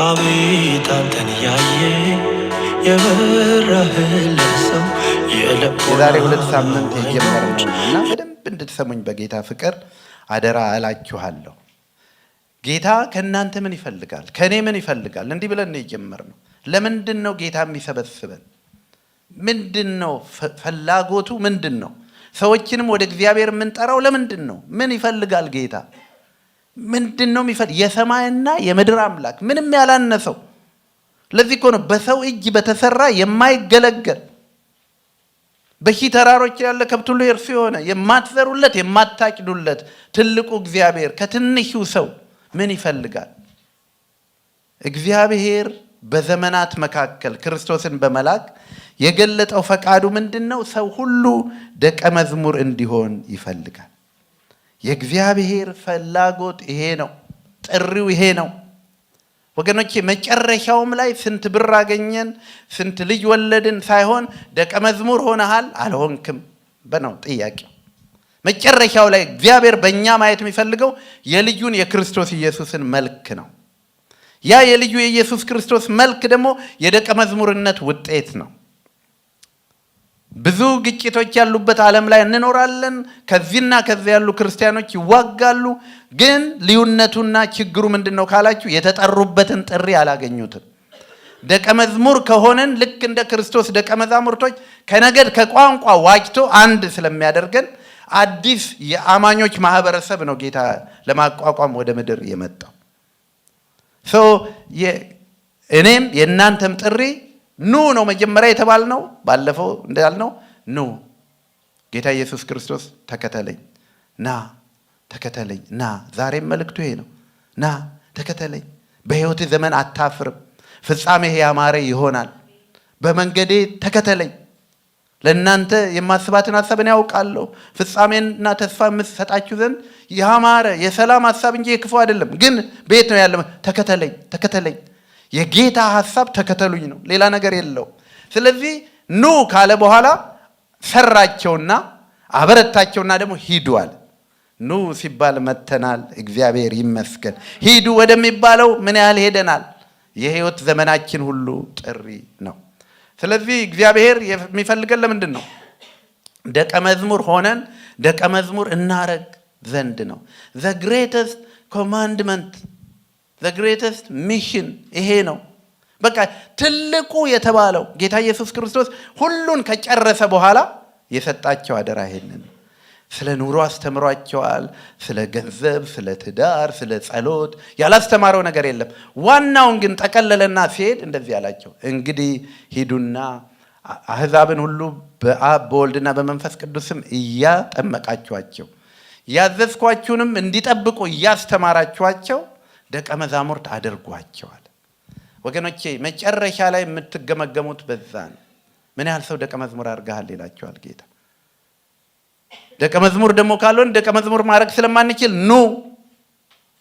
አቤት አንተን ያየ የበራህለት ሰው የዛሬ 2 ሳምንት የጀመርነው እና በደንብ እንድትሰሙኝ በጌታ ፍቅር አደራ እላችኋለሁ። ጌታ ከእናንተ ምን ይፈልጋል? ከኔ ምን ይፈልጋል? እንዲህ ብለን ነው የጀመርነው። ለምንድነው ጌታ የሚሰበስበን? ምንድነው ፍላጎቱ? ምንድነው ሰዎችንም ወደ እግዚአብሔር የምንጠራው? ለምንድነው? ምን ይፈልጋል ጌታ? ምንድነው የሚፈልግ? የሰማይና የምድር አምላክ ምንም ያላነሰው። ለዚህ እኮ ነው በሰው እጅ በተሰራ የማይገለገል በሺህ ተራሮች ያለ ከብት ሁሉ የእርሱ የሆነ የማትዘሩለት የማታጭዱለት ትልቁ እግዚአብሔር ከትንሹ ሰው ምን ይፈልጋል? እግዚአብሔር በዘመናት መካከል ክርስቶስን በመላክ የገለጠው ፈቃዱ ምንድነው? ሰው ሁሉ ደቀ መዝሙር እንዲሆን ይፈልጋል። የእግዚአብሔር ፍላጎት ይሄ ነው። ጥሪው ይሄ ነው። ወገኖቼ መጨረሻውም ላይ ስንት ብር አገኘን ስንት ልጅ ወለድን ሳይሆን ደቀ መዝሙር ሆነሃል አልሆንክም በነው ጥያቄው። መጨረሻው ላይ እግዚአብሔር በእኛ ማየት የሚፈልገው የልጁን የክርስቶስ ኢየሱስን መልክ ነው። ያ የልጁ የኢየሱስ ክርስቶስ መልክ ደግሞ የደቀ መዝሙርነት ውጤት ነው። ብዙ ግጭቶች ያሉበት ዓለም ላይ እንኖራለን። ከዚህና ከዚያ ያሉ ክርስቲያኖች ይዋጋሉ። ግን ልዩነቱና ችግሩ ምንድነው ካላችሁ የተጠሩበትን ጥሪ አላገኙትም። ደቀ መዝሙር ከሆነን ልክ እንደ ክርስቶስ ደቀ መዛሙርቶች ከነገድ ከቋንቋ ዋጅቶ አንድ ስለሚያደርገን አዲስ የአማኞች ማህበረሰብ ነው ጌታ ለማቋቋም ወደ ምድር የመጣው። እኔም የእናንተም ጥሪ ኑ ነው መጀመሪያ የተባልነው። ባለፈው እንዳልነው ኑ ጌታ ኢየሱስ ክርስቶስ ተከተለኝ፣ ና ተከተለኝ፣ ና። ዛሬም መልእክቱ ይሄ ነው። ና ተከተለኝ። በሕይወት ዘመን አታፍርም። ፍጻሜህ ያማረ ይሆናል። በመንገዴ ተከተለኝ። ለእናንተ የማስባትን ሐሳብ እኔ ያውቃለሁ፣ ፍጻሜና ተስፋ የምሰጣችሁ ዘንድ ያማረ የሰላም ሐሳብ እንጂ የክፉ አይደለም። ግን ቤት ነው ያለ። ተከተለኝ፣ ተከተለኝ። የጌታ ሐሳብ ተከተሉኝ ነው፣ ሌላ ነገር የለው። ስለዚህ ኑ ካለ በኋላ ሰራቸውና አበረታቸውና ደግሞ ሂዱአል። ኑ ሲባል መተናል፣ እግዚአብሔር ይመስገን። ሂዱ ወደሚባለው ምን ያህል ሄደናል? የህይወት ዘመናችን ሁሉ ጥሪ ነው። ስለዚህ እግዚአብሔር የሚፈልገን ለምንድን ነው? ደቀ መዝሙር ሆነን ደቀ መዝሙር እናረግ ዘንድ ነው። the greatest commandment, the greatest mission ይሄ ነው። በቃ ትልቁ የተባለው ጌታ ኢየሱስ ክርስቶስ ሁሉን ከጨረሰ በኋላ የሰጣቸው አደራ ይሄንን። ስለ ኑሮ አስተምሯቸዋል። ስለ ገንዘብ፣ ስለ ትዳር፣ ስለ ጸሎት ያላስተማረው ነገር የለም። ዋናውን ግን ጠቀለለና ሲሄድ እንደዚህ አላቸው፣ እንግዲህ ሂዱና አሕዛብን ሁሉ በአብ በወልድና በመንፈስ ቅዱስም እያጠመቃችኋቸው ያዘዝኳችሁንም እንዲጠብቁ እያስተማራችኋቸው ደቀ መዛሙርት አድርጓቸዋል። ወገኖቼ መጨረሻ ላይ የምትገመገሙት በዛ ነው። ምን ያህል ሰው ደቀ መዝሙር አድርገሃል ይላቸዋል ጌታ። ደቀ መዝሙር ደግሞ ካልሆን ደቀ መዝሙር ማድረግ ስለማንችል ኑ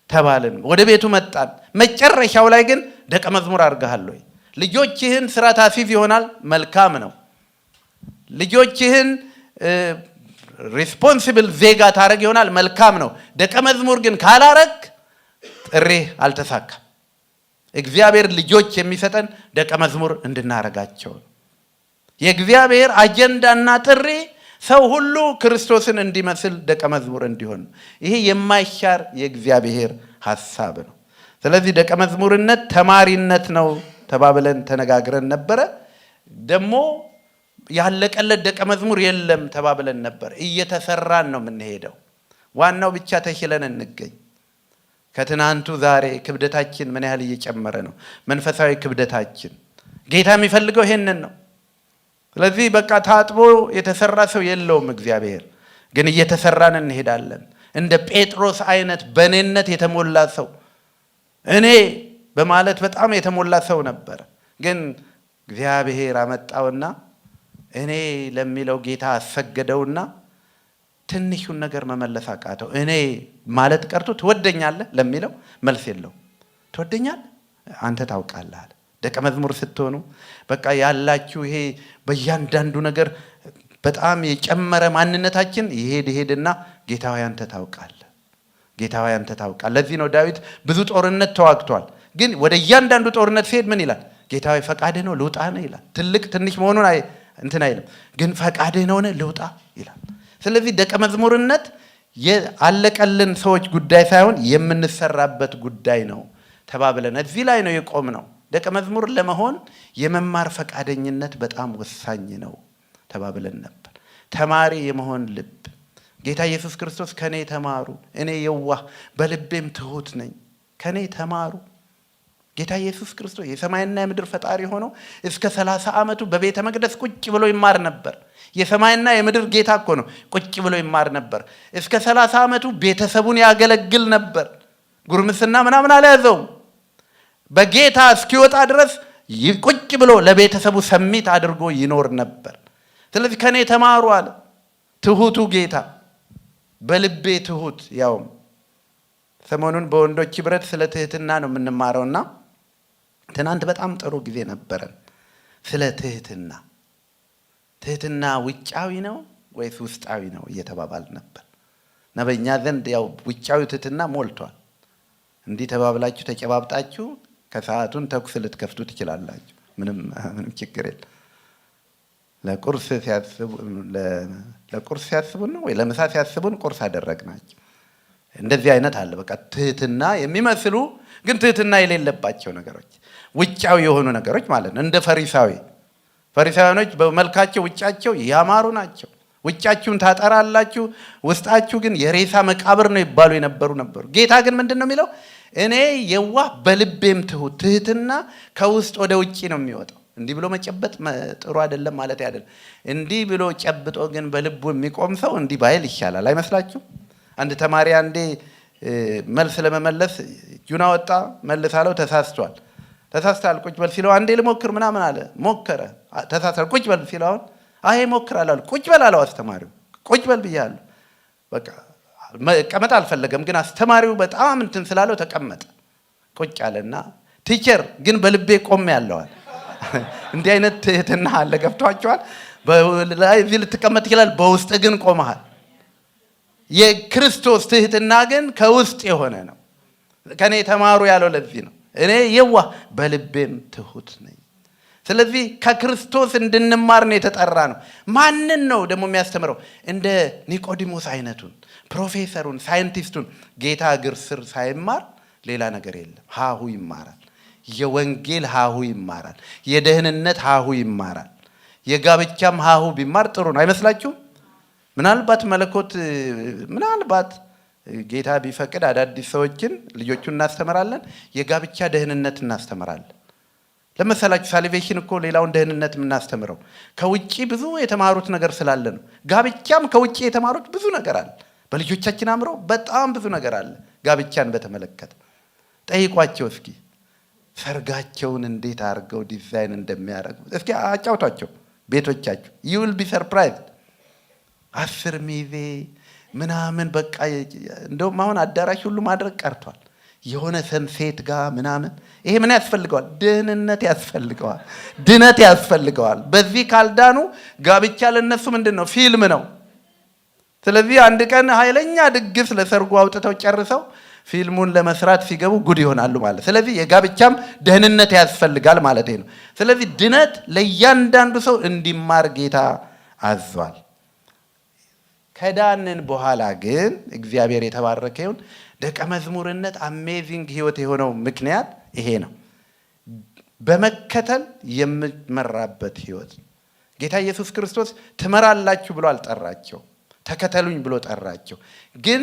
ተባልን፣ ወደ ቤቱ መጣን። መጨረሻው ላይ ግን ደቀ መዝሙር አድርገሃል ወይ? ልጆችህን ስራ ታሲዝ ይሆናል፣ መልካም ነው። ልጆችህን ሪስፖንሲብል ዜጋ ታረግ ይሆናል፣ መልካም ነው። ደቀ መዝሙር ግን ካላረግ ጥሪህ አልተሳካም። እግዚአብሔር ልጆች የሚሰጠን ደቀ መዝሙር እንድናረጋቸው። የእግዚአብሔር አጀንዳና ጥሪ ሰው ሁሉ ክርስቶስን እንዲመስል ደቀ መዝሙር እንዲሆን። ይሄ የማይሻር የእግዚአብሔር ሐሳብ ነው። ስለዚህ ደቀ መዝሙርነት ተማሪነት ነው ተባብለን ተነጋግረን ነበረ። ደግሞ ያለቀለት ደቀ መዝሙር የለም ተባብለን ነበር። እየተሰራን ነው የምንሄደው። ዋናው ብቻ ተሽለን እንገኝ። ከትናንቱ ዛሬ ክብደታችን ምን ያህል እየጨመረ ነው? መንፈሳዊ ክብደታችን። ጌታ የሚፈልገው ይሄንን ነው። ስለዚህ በቃ ታጥቦ የተሰራ ሰው የለውም እግዚአብሔር። ግን እየተሰራን እንሄዳለን። እንደ ጴጥሮስ አይነት በእኔነት የተሞላ ሰው፣ እኔ በማለት በጣም የተሞላ ሰው ነበር። ግን እግዚአብሔር አመጣውና እኔ ለሚለው ጌታ አሰገደውና ትንሹን ነገር መመለስ አቃተው። እኔ ማለት ቀርቶ ትወደኛለህ ለሚለው መልስ የለው። ትወደኛለህ አንተ ታውቃለህ አለ። ደቀ መዝሙር ስትሆኑ በቃ ያላችሁ ይሄ በእያንዳንዱ ነገር በጣም የጨመረ ማንነታችን ይሄድና ጌታ ሆይ አንተ ታውቃለህ፣ ጌታ ሆይ አንተ ታውቃለህ። ለዚህ ነው ዳዊት ብዙ ጦርነት ተዋግቷል። ግን ወደ እያንዳንዱ ጦርነት ሲሄድ ምን ይላል? ጌታዊ ፈቃድህ ነው ልውጣ ነው ይላል። ትልቅ ትንሽ መሆኑን እንትን አይልም፣ ግን ፈቃድህ ነው ልውጣ ይላል። ስለዚህ ደቀ መዝሙርነት ያለቀልን ሰዎች ጉዳይ ሳይሆን የምንሰራበት ጉዳይ ነው ተባብለን እዚህ ላይ ነው የቆምነው። ደቀ መዝሙር ለመሆን የመማር ፈቃደኝነት በጣም ወሳኝ ነው ተባብለን ነበር። ተማሪ የመሆን ልብ። ጌታ ኢየሱስ ክርስቶስ ከኔ ተማሩ እኔ የዋህ በልቤም ትሁት ነኝ፣ ከኔ ተማሩ። ጌታ ኢየሱስ ክርስቶስ የሰማይና የምድር ፈጣሪ ሆኖ እስከ 30 ዓመቱ በቤተ መቅደስ ቁጭ ብሎ ይማር ነበር። የሰማይና የምድር ጌታ እኮ ነው። ቁጭ ብሎ ይማር ነበር። እስከ 30 ዓመቱ ቤተሰቡን ያገለግል ነበር። ጉርምስና ምናምን አልያዘውም። በጌታ እስኪወጣ ድረስ ቁጭ ብሎ ለቤተሰቡ ሰሚት አድርጎ ይኖር ነበር። ስለዚህ ከኔ ተማሩ አለ ትሁቱ ጌታ። በልቤ ትሁት። ያውም ሰሞኑን በወንዶች ህብረት ስለ ትህትና ነው የምንማረውና ትናንት በጣም ጥሩ ጊዜ ነበረን ስለ ትህትና። ትህትና ውጫዊ ነው ወይስ ውስጣዊ ነው እየተባባል ነበር። እና በእኛ ዘንድ ያው ውጫዊ ትህትና ሞልቷል። እንዲህ ተባብላችሁ ተጨባብጣችሁ ከሰዓቱን ተኩስ ልትከፍቱ ትችላላችሁ። ምንም ችግር የለም። ለቁርስ ሲያስቡን ነው ወይ ለምሳ ሲያስቡን ቁርስ አደረግናቸው። እንደዚህ አይነት አለ። በቃ ትህትና የሚመስሉ ግን ትህትና የሌለባቸው ነገሮች፣ ውጫዊ የሆኑ ነገሮች ማለት ነው። እንደ ፈሪሳውያኖች በመልካቸው ውጫቸው ያማሩ ናቸው። ውጫችሁን ታጠራላችሁ፣ ውስጣችሁ ግን የሬሳ መቃብር ነው ይባሉ የነበሩ ነበሩ። ጌታ ግን ምንድን ነው የሚለው? እኔ የዋህ በልቤም ትሁት። ትህትና ከውስጥ ወደ ውጭ ነው የሚወጣው። እንዲህ ብሎ መጨበጥ ጥሩ አይደለም ማለት አይደለም። እንዲህ ብሎ ጨብጦ ግን በልቡ የሚቆም ሰው እንዲህ ባይል ይሻላል አይመስላችሁ? አንድ ተማሪ አንዴ መልስ ለመመለስ ጁና ወጣ፣ መልስ አለው፣ ተሳስቷል። ቁጭ በል ሲለው አንዴ ልሞክር ምናምን አለ። ሞከረ፣ ተሳስቷል። ቁጭ በል ሲለው አሁን አይ ሞክራለሁ አለ። ቁጭ በል አለው አስተማሪው። ቁጭ በል ብያለሁ። በቃ መቀመጥ አልፈለገም፣ ግን አስተማሪው በጣም እንትን ስላለው ተቀመጠ። ቁጭ አለና ቲቸር ግን በልቤ ቆም ያለዋል። እንዲህ አይነት ትህትና አለ። ገብቷቸዋል። በላይ እዚህ ልትቀመጥ ይችላል፣ በውስጥ ግን ቆመሃል። የክርስቶስ ትህትና ግን ከውስጥ የሆነ ነው። ከኔ ተማሩ ያለው ለዚህ ነው። እኔ የዋህ በልቤም ትሁት ነኝ። ስለዚህ ከክርስቶስ እንድንማር ነው የተጠራ ነው። ማንን ነው ደግሞ የሚያስተምረው? እንደ ኒቆዲሞስ አይነቱን ፕሮፌሰሩን፣ ሳይንቲስቱን ጌታ እግር ስር ሳይማር ሌላ ነገር የለም። ሀሁ ይማራል። የወንጌል ሀሁ ይማራል። የደህንነት ሀሁ ይማራል። የጋብቻም ሀሁ ቢማር ጥሩ ነው አይመስላችሁም? ምናልባት ጌታ ቢፈቅድ አዳዲስ ሰዎችን ልጆቹን እናስተምራለን። የጋብቻ ደህንነት እናስተምራለን። ለመሰላችሁ ሳልቬሽን እኮ ሌላውን ደህንነት የምናስተምረው ከውጪ ብዙ የተማሩት ነገር ስላለ ነው። ጋብቻም ከውጪ የተማሩት ብዙ ነገር አለ። በልጆቻችን አምረው በጣም ብዙ ነገር አለ። ጋብቻን በተመለከተ ጠይቋቸው እስኪ ሰርጋቸውን እንዴት አድርገው ዲዛይን እንደሚያደርጉ እስኪ አጫውቷቸው ቤቶቻችሁ። you will be surprised 10 ሚዜ ምናምን በቃ እንደውም አሁን አዳራሽ ሁሉ ማድረግ ቀርቷል። የሆነ ሰንሴት ጋር ምናምን ይሄ ምን ያስፈልገዋል? ደህንነት ያስፈልገዋል፣ ድነት ያስፈልገዋል። በዚህ ካልዳኑ ጋብቻ ለነሱ ምንድን ነው? ፊልም ነው። ስለዚህ አንድ ቀን ኃይለኛ ድግስ ለሰርጉ አውጥተው ጨርሰው ፊልሙን ለመስራት ሲገቡ ጉድ ይሆናሉ ማለት። ስለዚህ የጋብቻም ደህንነት ያስፈልጋል ማለት ነው። ስለዚህ ድነት ለእያንዳንዱ ሰው እንዲማር ጌታ አዟል። ከዳንን በኋላ ግን እግዚአብሔር የተባረከ ይሁን። ደቀ መዝሙርነት አሜዚንግ ህይወት የሆነው ምክንያት ይሄ ነው። በመከተል የምመራበት ህይወት። ጌታ ኢየሱስ ክርስቶስ ትመራላችሁ ብሎ አልጠራቸው፣ ተከተሉኝ ብሎ ጠራቸው። ግን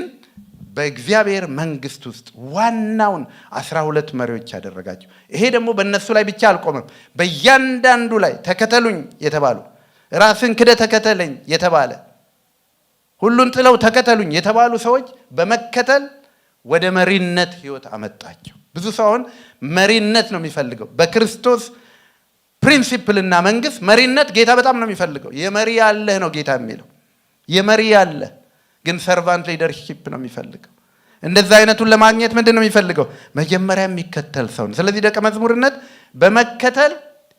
በእግዚአብሔር መንግስት ውስጥ ዋናውን 12 መሪዎች ያደረጋቸው። ይሄ ደግሞ በእነሱ ላይ ብቻ አልቆመም። በእያንዳንዱ ላይ ተከተሉኝ የተባሉ፣ ራስን ክደ ተከተለኝ የተባለ፣ ሁሉን ጥለው ተከተሉኝ የተባሉ ሰዎች በመከተል ወደ መሪነት ህይወት አመጣቸው። ብዙ ሰው አሁን መሪነት ነው የሚፈልገው። በክርስቶስ ፕሪንሲፕልና መንግስት መሪነት ጌታ በጣም ነው የሚፈልገው። የመሪ ያለህ ነው ጌታ የሚለው። የመሪ ያለህ ግን ሰርቫንት ሊደርሺፕ ነው የሚፈልገው። እንደዛ አይነቱን ለማግኘት ምንድን ነው የሚፈልገው? መጀመሪያ የሚከተል ሰው ነው። ስለዚህ ደቀ መዝሙርነት በመከተል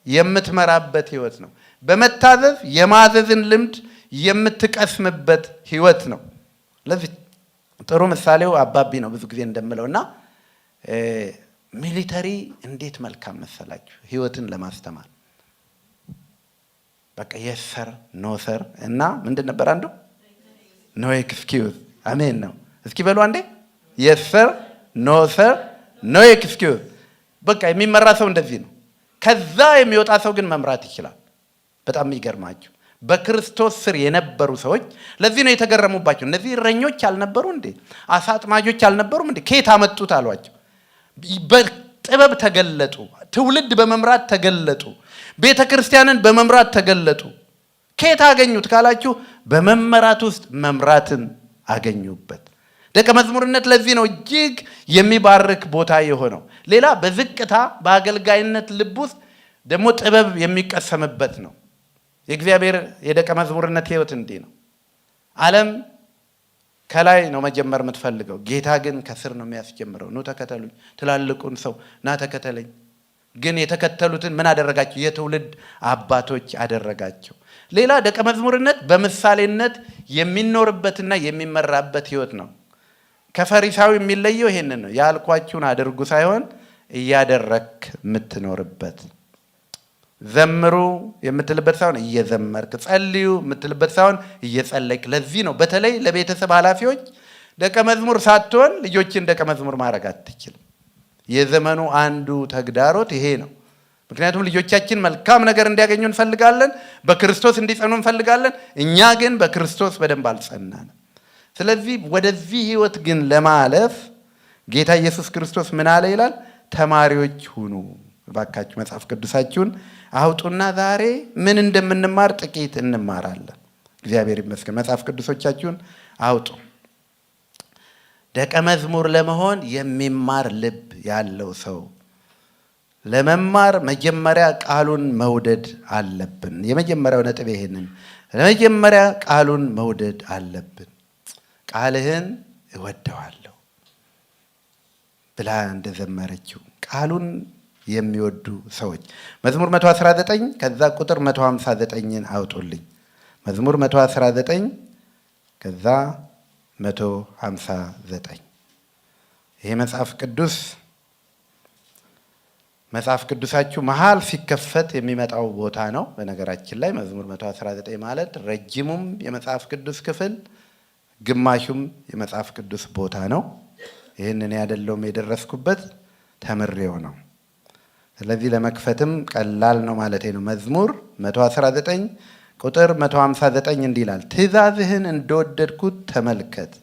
የምትመራበት ህይወት ነው። በመታዘዝ የማዘዝን ልምድ የምትቀስምበት ህይወት ነው። ለዚህ ጥሩ ምሳሌው አባቢ ነው ብዙ ጊዜ እንደምለውና ሚሊተሪ እንዴት መልካም መሰላችሁ ህይወትን ለማስተማር። በቃ yes sir no sir እና ምንድን ነበር አንዱ no excuse አሜን ነው። እስኪ በሉ አንዴ yes sir no sir no excuse። በቃ የሚመራ ሰው እንደዚህ ነው። ከዛ የሚወጣ ሰው ግን መምራት ይችላል። በጣም የሚገርማችሁ በክርስቶስ ስር የነበሩ ሰዎች ለዚህ ነው የተገረሙባቸው። እነዚህ እረኞች አልነበሩ እንዴ? አሳ አጥማጆች አልነበሩም እንዴ? ከየት አመጡት አሏቸው። በጥበብ ተገለጡ። ትውልድ በመምራት ተገለጡ። ቤተ ክርስቲያንን በመምራት ተገለጡ። ከየት አገኙት ካላችሁ በመመራት ውስጥ መምራትን አገኙበት። ደቀ መዝሙርነት ለዚህ ነው እጅግ የሚባርክ ቦታ የሆነው። ሌላ በዝቅታ በአገልጋይነት ልብ ውስጥ ደግሞ ጥበብ የሚቀሰምበት ነው። የእግዚአብሔር የደቀ መዝሙርነት ህይወት እንዲህ ነው። ዓለም ከላይ ነው መጀመር የምትፈልገው፣ ጌታ ግን ከስር ነው የሚያስጀምረው። ኑ ተከተሉኝ፣ ትላልቁን ሰው ና ተከተለኝ። ግን የተከተሉትን ምን አደረጋቸው? የትውልድ አባቶች አደረጋቸው። ሌላ ደቀ መዝሙርነት በምሳሌነት የሚኖርበትና የሚመራበት ህይወት ነው። ከፈሪሳዊ የሚለየው ይሄንን ነው። ያልኳችሁን አድርጉ ሳይሆን እያደረክ የምትኖርበት። ዘምሩ የምትልበት ሳይሆን እየዘመርክ፣ ጸልዩ የምትልበት ሳይሆን እየጸለይክ። ለዚህ ነው በተለይ ለቤተሰብ ኃላፊዎች ደቀ መዝሙር ሳትሆን ልጆችን ደቀ መዝሙር ማድረግ አትችልም። የዘመኑ አንዱ ተግዳሮት ይሄ ነው። ምክንያቱም ልጆቻችን መልካም ነገር እንዲያገኙ እንፈልጋለን፣ በክርስቶስ እንዲጸኑ እንፈልጋለን። እኛ ግን በክርስቶስ በደንብ አልጸናንም። ስለዚህ ወደዚህ ህይወት ግን ለማለፍ ጌታ ኢየሱስ ክርስቶስ ምን አለ ይላል? ተማሪዎች ሁኑ። ባካችሁ መጽሐፍ ቅዱሳችሁን አውጡና ዛሬ ምን እንደምንማር ጥቂት እንማራለን። እግዚአብሔር ይመስገን። መጽሐፍ ቅዱሶቻችሁን አውጡ። ደቀ መዝሙር ለመሆን የሚማር ልብ ያለው ሰው ለመማር መጀመሪያ ቃሉን መውደድ አለብን። የመጀመሪያው ነጥብ ይሄንን፣ ለመጀመሪያ ቃሉን መውደድ አለብን። ቃልህን እወደዋለሁ ብላ እንደዘመረችው ቃሉን የሚወዱ ሰዎች መዝሙር 119 ከዛ ቁጥር 159ን አውጡልኝ። መዝሙር 119 ከዛ 159። ይሄ መጽሐፍ ቅዱሳችሁ መሃል ሲከፈት የሚመጣው ቦታ ነው። በነገራችን ላይ መዝሙር 119 ማለት ረጅሙም የመጽሐፍ ቅዱስ ክፍል ግማሹም የመጽሐፍ ቅዱስ ቦታ ነው። ይህንን ያደለውም የደረስኩበት ተምሬው ነው። ስለዚህ ለመክፈትም ቀላል ነው ማለት ነው። መዝሙር 119 ቁጥር 159 እንዲህ ይላል፣ ትእዛዝህን እንደወደድኩት ተመልከት፣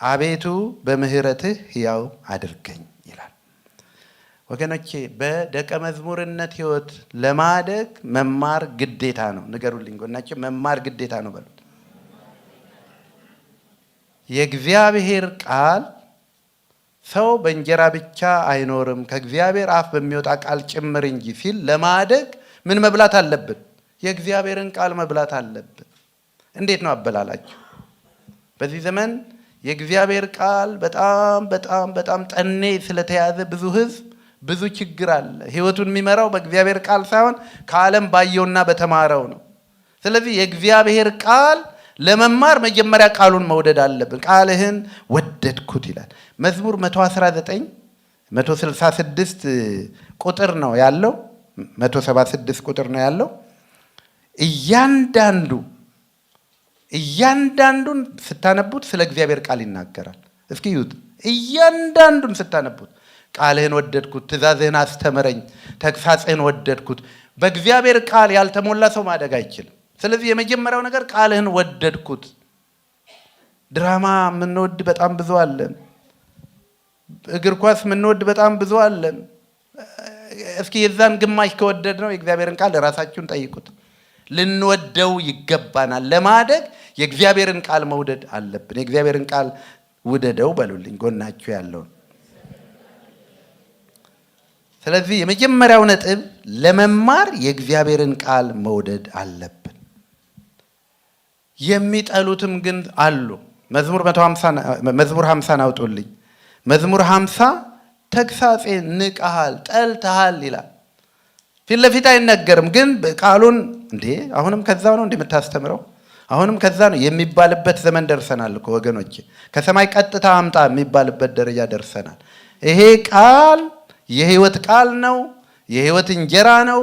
አቤቱ በምህረትህ ሕያው አድርገኝ ይላል። ወገኖቼ በደቀ መዝሙርነት ህይወት ለማደግ መማር ግዴታ ነው። ንገሩልኝ ጎናችሁ፣ መማር ግዴታ ነው በሉት። የእግዚአብሔር ቃል ሰው በእንጀራ ብቻ አይኖርም ከእግዚአብሔር አፍ በሚወጣ ቃል ጭምር እንጂ ሲል ለማደግ ምን መብላት አለብን? የእግዚአብሔርን ቃል መብላት አለብን። እንዴት ነው አበላላችሁ? በዚህ ዘመን የእግዚአብሔር ቃል በጣም በጣም በጣም ጠኔ ስለተያዘ ብዙ ህዝብ ብዙ ችግር አለ። ህይወቱን የሚመራው በእግዚአብሔር ቃል ሳይሆን ከዓለም ባየውና በተማረው ነው። ስለዚህ የእግዚአብሔር ቃል ለመማር መጀመሪያ ቃሉን መውደድ አለብን። ቃልህን ወደድኩት ይላል። መዝሙር 119 166 ቁጥር ነው ያለው፣ 176 ቁጥር ነው ያለው። እያንዳንዱን ስታነቡት ስለ እግዚአብሔር ቃል ይናገራል። እስኪ ይሁት እያንዳንዱን ስታነቡት ቃልህን ወደድኩት፣ ትእዛዝህን አስተምረኝ፣ ተግሳጽህን ወደድኩት። በእግዚአብሔር ቃል ያልተሞላ ሰው ማደግ አይችልም። ስለዚህ የመጀመሪያው ነገር ቃልህን ወደድኩት። ድራማ የምንወድ በጣም ብዙ አለን። እግር ኳስ የምንወድ በጣም ብዙ አለን። እስኪ የዛን ግማሽ ከወደድ ነው የእግዚአብሔርን ቃል ራሳችሁን ጠይቁት። ልንወደው ይገባናል። ለማደግ የእግዚአብሔርን ቃል መውደድ አለብን። የእግዚአብሔርን ቃል ውደደው በሉልኝ ጎናችሁ ያለውን። ስለዚህ የመጀመሪያው ነጥብ ለመማር የእግዚአብሔርን ቃል መውደድ አለብን። የሚጠሉትም ግን አሉ። መዝሙር 50 አውጡልኝ። መዝሙር 50 ተግሳጼ ንቀሃል ጠልተሃል ይላል። ፊት ለፊት አይነገርም፣ ግን ቃሉን እንዴ አሁንም ከዛው ነው እንደምታስተምረው አሁንም ከዛ ነው የሚባልበት ዘመን ደርሰናል እኮ ወገኖቼ። ከሰማይ ቀጥታ አምጣ የሚባልበት ደረጃ ደርሰናል። ይሄ ቃል የህይወት ቃል ነው። የህይወት እንጀራ ነው።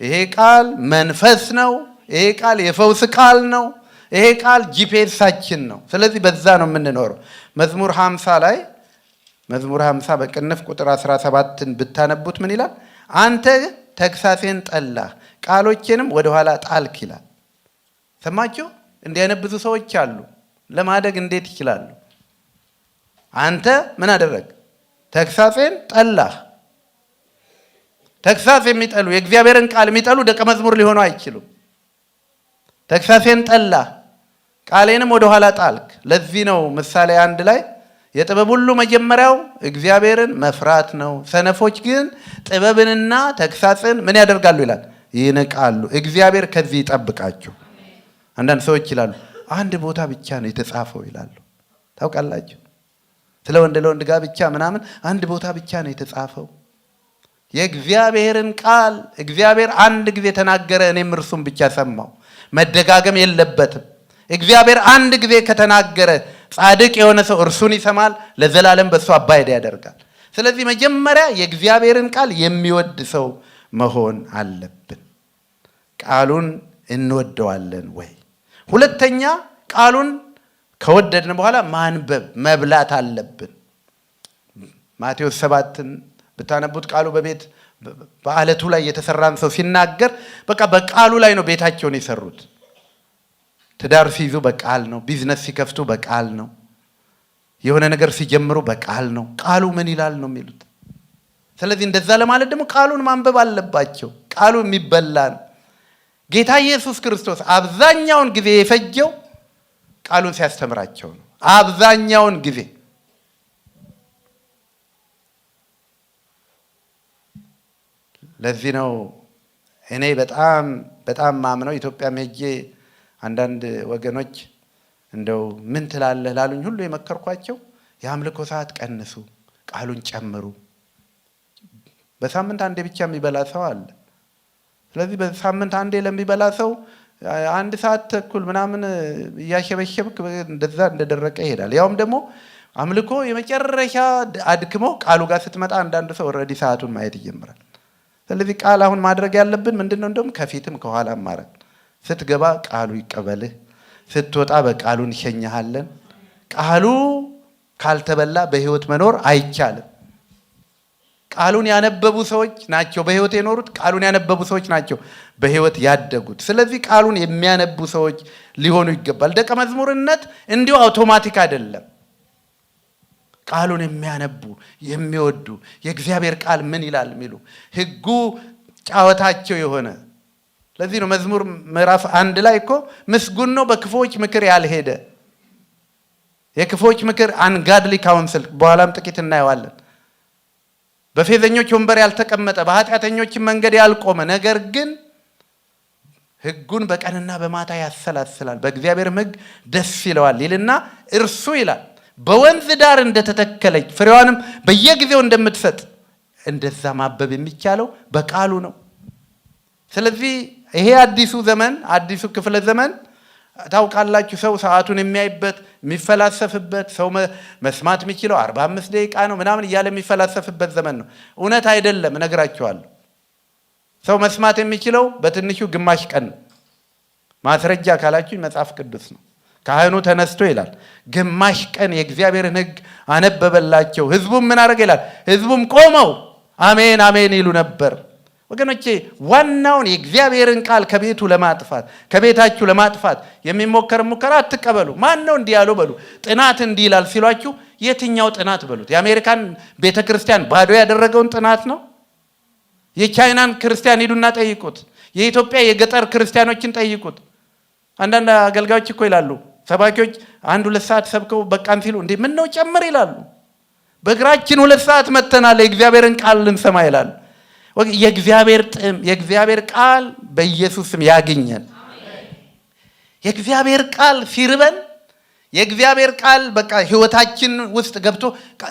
ይሄ ቃል መንፈስ ነው። ይሄ ቃል የፈውስ ቃል ነው። ይሄ ቃል ጂፒኤሳችን ነው። ስለዚህ በዛ ነው የምንኖረው። መዝሙር 50 ላይ መዝሙር 50 በቅንፍ ቁጥር 17ን ብታነቡት ምን ይላል? አንተ ተግሳጼን ጠላህ ቃሎቼንም ወደኋላ ጣልክ ይላል። ሰማችሁ? እንዲህ አይነት ብዙ ሰዎች አሉ። ለማደግ እንዴት ይችላሉ? አንተ ምን አደረግ? ተግሳጼን ጠላህ። ተግሳጽ የሚጠሉ የእግዚአብሔርን ቃል የሚጠሉ ደቀ መዝሙር ሊሆኑ አይችሉም። ተግሳጼን ጠላህ ቃሌንም ወደኋላ ጣልክ። ለዚህ ነው ምሳሌ 1 ላይ የጥበብ ሁሉ መጀመሪያው እግዚአብሔርን መፍራት ነው፣ ሰነፎች ግን ጥበብንና ተግሳጽን ምን ያደርጋሉ ይላል? ይንቃሉ። እግዚአብሔር ከዚህ ይጠብቃችሁ። አንዳንድ ሰዎች ይላሉ አንድ ቦታ ብቻ ነው የተጻፈው ይላሉ። ታውቃላችሁ? ስለ ወንድ ለወንድ ጋብቻ ምናምን አንድ ቦታ ብቻ ነው የተጻፈው። የእግዚአብሔርን ቃል እግዚአብሔር አንድ ጊዜ ተናገረ፣ እኔም እርሱም ብቻ ሰማው። መደጋገም የለበትም። እግዚአብሔር አንድ ጊዜ ከተናገረ ጻድቅ የሆነ ሰው እርሱን ይሰማል፣ ለዘላለም በሱ አባይድ ያደርጋል። ስለዚህ መጀመሪያ የእግዚአብሔርን ቃል የሚወድ ሰው መሆን አለብን። ቃሉን እንወደዋለን ወይ? ሁለተኛ ቃሉን ከወደድን በኋላ ማንበብ መብላት አለብን። ማቴዎስ 7ን ብታነቡት ቃሉ በቤት በአለቱ ላይ የተሰራን ሰው ሲናገር በቃ በቃሉ ላይ ነው ቤታቸውን የሰሩት። ትዳር ሲይዙ በቃል ነው። ቢዝነስ ሲከፍቱ በቃል ነው። የሆነ ነገር ሲጀምሩ በቃል ነው። ቃሉ ምን ይላል ነው የሚሉት። ስለዚህ እንደዛ ለማለት ደግሞ ቃሉን ማንበብ አለባቸው። ቃሉ የሚበላ ነው። ጌታ ኢየሱስ ክርስቶስ አብዛኛውን ጊዜ የፈጀው ቃሉን ሲያስተምራቸው ነው። አብዛኛውን ጊዜ ለዚህ ነው እኔ በጣም ማምነው ኢትዮጵያም ሄጄ አንዳንድ ወገኖች እንደው ምን ትላለህ ላሉኝ ሁሉ የመከርኳቸው የአምልኮ ሰዓት ቀንሱ፣ ቃሉን ጨምሩ። በሳምንት አንዴ ብቻ የሚበላ ሰው አለ። ስለዚህ በሳምንት አንዴ ለሚበላ ሰው 1 ሰዓት ተኩል ምናምን እያሸበሸብክ እንደዛ እንደደረቀ ይሄዳል። ያውም ደግሞ አምልኮ የመጨረሻ አድክሞ ቃሉ ጋር ስትመጣ አንዳንድ ሰው ኦልሬዲ ሰዓቱን ማየት ይጀምራል። ስለዚህ ቃል አሁን ማድረግ ያለብን ምንድነው? እንደውም ከፊትም ከኋላም ማድረግ። ስትገባ ቃሉ ይቀበልህ፣ ስትወጣ በቃሉ እንሸኛሃለን። ቃሉ ካልተበላ በህይወት መኖር አይቻልም። ቃሉን ያነበቡ ሰዎች ናቸው በህይወት የኖሩት። ቃሉን ያነበቡ ሰዎች ናቸው በህይወት ያደጉት። ስለዚህ ቃሉን የሚያነቡ ሰዎች ሊሆኑ ይገባል። ደቀ መዝሙርነት እንዲሁ አውቶማቲክ አይደለም። ቃሉን የሚያነቡ የሚወዱ የእግዚአብሔር ቃል ምን ይላል የሚሉ ህጉ ጫወታቸው የሆነ። ለዚህ ነው መዝሙር ምዕራፍ 1 ላይ እኮ ምስጉን ነው በክፉዎች ምክር ያልሄደ። የክፉዎች ምክር አንጋድሊ ካውንስል በኋላም ጥቂት እናየዋለን። በፌዘኞች ወንበር ያልተቀመጠ በኃጢአተኞች መንገድ ያልቆመ፣ ነገር ግን ህጉን በቀንና በማታ ያሰላስላል፣ በእግዚአብሔርም ህግ ደስ ይለዋል ይልና እርሱ ይላል በወንዝ ዳር እንደተተከለች ፍሬዋንም በየጊዜው እንደምትሰጥ እንደዛ ማበብ የሚቻለው በቃሉ ነው። ስለዚህ ይሄ አዲሱ ዘመን አዲሱ ክፍለ ዘመን ታውቃላችሁ፣ ሰው ሰዓቱን የሚያይበት የሚፈላሰፍበት፣ ሰው መስማት የሚችለው 45 ደቂቃ ነው ምናምን እያለ የሚፈላሰፍበት ዘመን ነው። እውነት አይደለም፣ እነግራችኋለሁ። ሰው መስማት የሚችለው በትንሹ ግማሽ ቀን ነው። ማስረጃ ካላችሁ መጽሐፍ ቅዱስ ነው። ካህኑ ተነስቶ ይላል ግማሽ ቀን የእግዚአብሔርን ህግ አነበበላቸው። ህዝቡም ምን አደረገ ይላል? ህዝቡም ቆመው አሜን አሜን ይሉ ነበር። ወገኖቼ ዋናውን የእግዚአብሔርን ቃል ከቤቱ ለማጥፋት ከቤታችሁ ለማጥፋት የሚሞከር ሙከራ አትቀበሉ። ማን ነው እንዲህ ያለው በሉ። ጥናት እንዲህ ይላል ሲሏችሁ የትኛው ጥናት በሉት። የአሜሪካን ቤተክርስቲያን ባዶ ያደረገውን ጥናት ነው? የቻይናን ክርስቲያን ሂዱና ጠይቁት። የኢትዮጵያ የገጠር ክርስቲያኖችን ጠይቁት። አንዳንድ አገልጋዮች እኮ ይላሉ፣ ሰባኪዎች 1-2 ሰዓት ሰብከው በቃን ሲሉ እንዴ ምን ነው ጨምር ይላሉ። በእግራችን 2 ሰዓት መተናል የእግዚአብሔርን ቃል ልንሰማ ይላሉ። የእግዚአብሔር ጥም የእግዚአብሔር ቃል በኢየሱስ ስም ያገኘን። የእግዚአብሔር ቃል ሲርበን የእግዚአብሔር ቃል በቃ ህይወታችን ውስጥ ገብቶ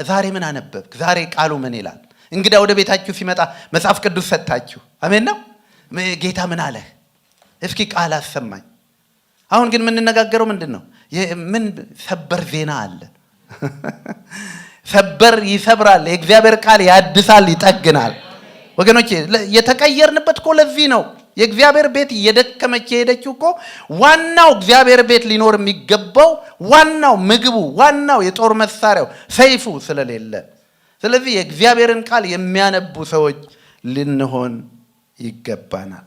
ዛሬ ምን አነበብክ? ዛሬ ቃሉ ምን ይላል? እንግዳ ወደ ቤታችሁ ሲመጣ መጽሐፍ ቅዱስ ሰጣችሁ። አሜን ነው። ጌታ ምን አለ? እስኪ ቃል አሰማኝ። አሁን ግን የምንነጋገረው ምንድን ነው? ምን ሰበር ዜና አለ? ሰበር ይሰብራል። የእግዚአብሔር ቃል ያድሳል፣ ይጠግናል። ወገኖቼ የተቀየርንበት እኮ ለዚህ ነው። የእግዚአብሔር ቤት እየደከመች የሄደችው እኮ ዋናው እግዚአብሔር ቤት ሊኖር የሚገባው ዋናው ምግቡ፣ ዋናው የጦር መሳሪያው ሰይፉ ስለሌለ፣ ስለዚህ የእግዚአብሔርን ቃል የሚያነቡ ሰዎች ልንሆን ይገባናል።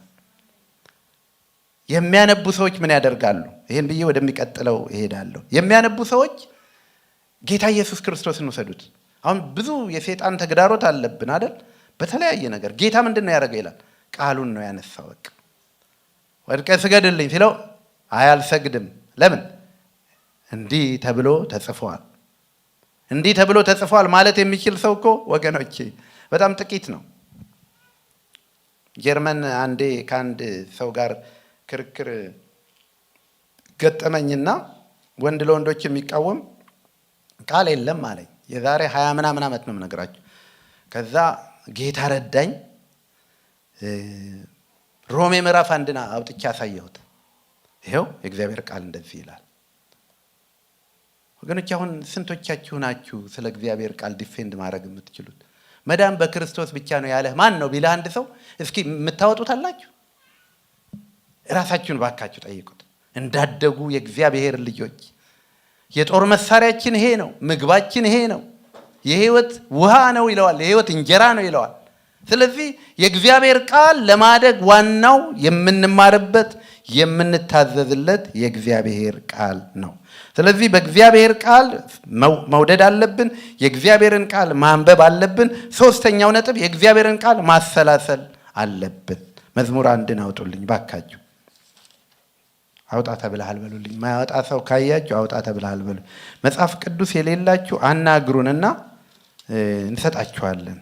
የሚያነቡ ሰዎች ምን ያደርጋሉ? ይህን ብዬ ወደሚቀጥለው እሄዳለሁ። የሚያነቡ ሰዎች ጌታ ኢየሱስ ክርስቶስን ውሰዱት። አሁን ብዙ የሰይጣን ተግዳሮት አለብን አይደል? በተለያየ ነገር ጌታ ምንድን ነው ያደረገው ይላል? ቃሉን ነው ያነሳው። በቃ ወድቀህ ስገድልኝ ሲለው አልሰግድም። ለምን? እንዲህ ተብሎ ተጽፏል። እንዲህ ተብሎ ተጽፏል ማለት የሚችል ሰው እኮ ወገኖቼ በጣም ጥቂት ነው። ጀርመን አንዴ ከአንድ ሰው ጋር ክርክር ገጠመኝና ወንድ ለወንዶች የሚቃወም ቃል የለም አለኝ። የዛሬ 20 ምናምን ዓመት ነው የምነግራችሁ። ከዛ ጌታ ረዳኝ። ሮሜ ምዕራፍ 1 አውጥቼ አሳየሁት። ይኸው የእግዚአብሔር ቃል እንደዚህ ይላል። ወገኖች አሁን ስንቶቻችሁ ናችሁ ስለ እግዚአብሔር ቃል ዲፌንድ ማድረግ የምትችሉት? መዳን በክርስቶስ ብቻ ነው ያለህ ማን ነው ቢልህ አንድ ሰው እስኪ የምታወጡት አላችሁ? ራሳችሁን ባካችሁ ጠይቁት። እንዳደጉ የእግዚአብሔር ልጆች የጦር መሳሪያችን ይሄ ነው፣ ምግባችን ይሄ ነው፣ የህይወት ውሃ ነው ይለዋል፣ የህይወት እንጀራ ነው ይለዋል። ስለዚህ የእግዚአብሔር ቃል ለማደግ ዋናው የምንማርበት የምንታዘዝለት የእግዚአብሔር ቃል ነው። ስለዚህ በእግዚአብሔር ቃል መውደድ አለብን። የእግዚአብሔርን ቃል ማንበብ አለብን። ሶስተኛው ነጥብ የእግዚአብሔርን ቃል ማሰላሰል አለብን። መዝሙር 1 አውጡልኝ ባካችሁ። አውጣ ተብለሃል በሉልኝ። ማያወጣ ሰው ካያችሁ አውጣ ተብለሃል በሉ። መጽሐፍ ቅዱስ የሌላችሁ አናግሩንና እንሰጣችኋለን።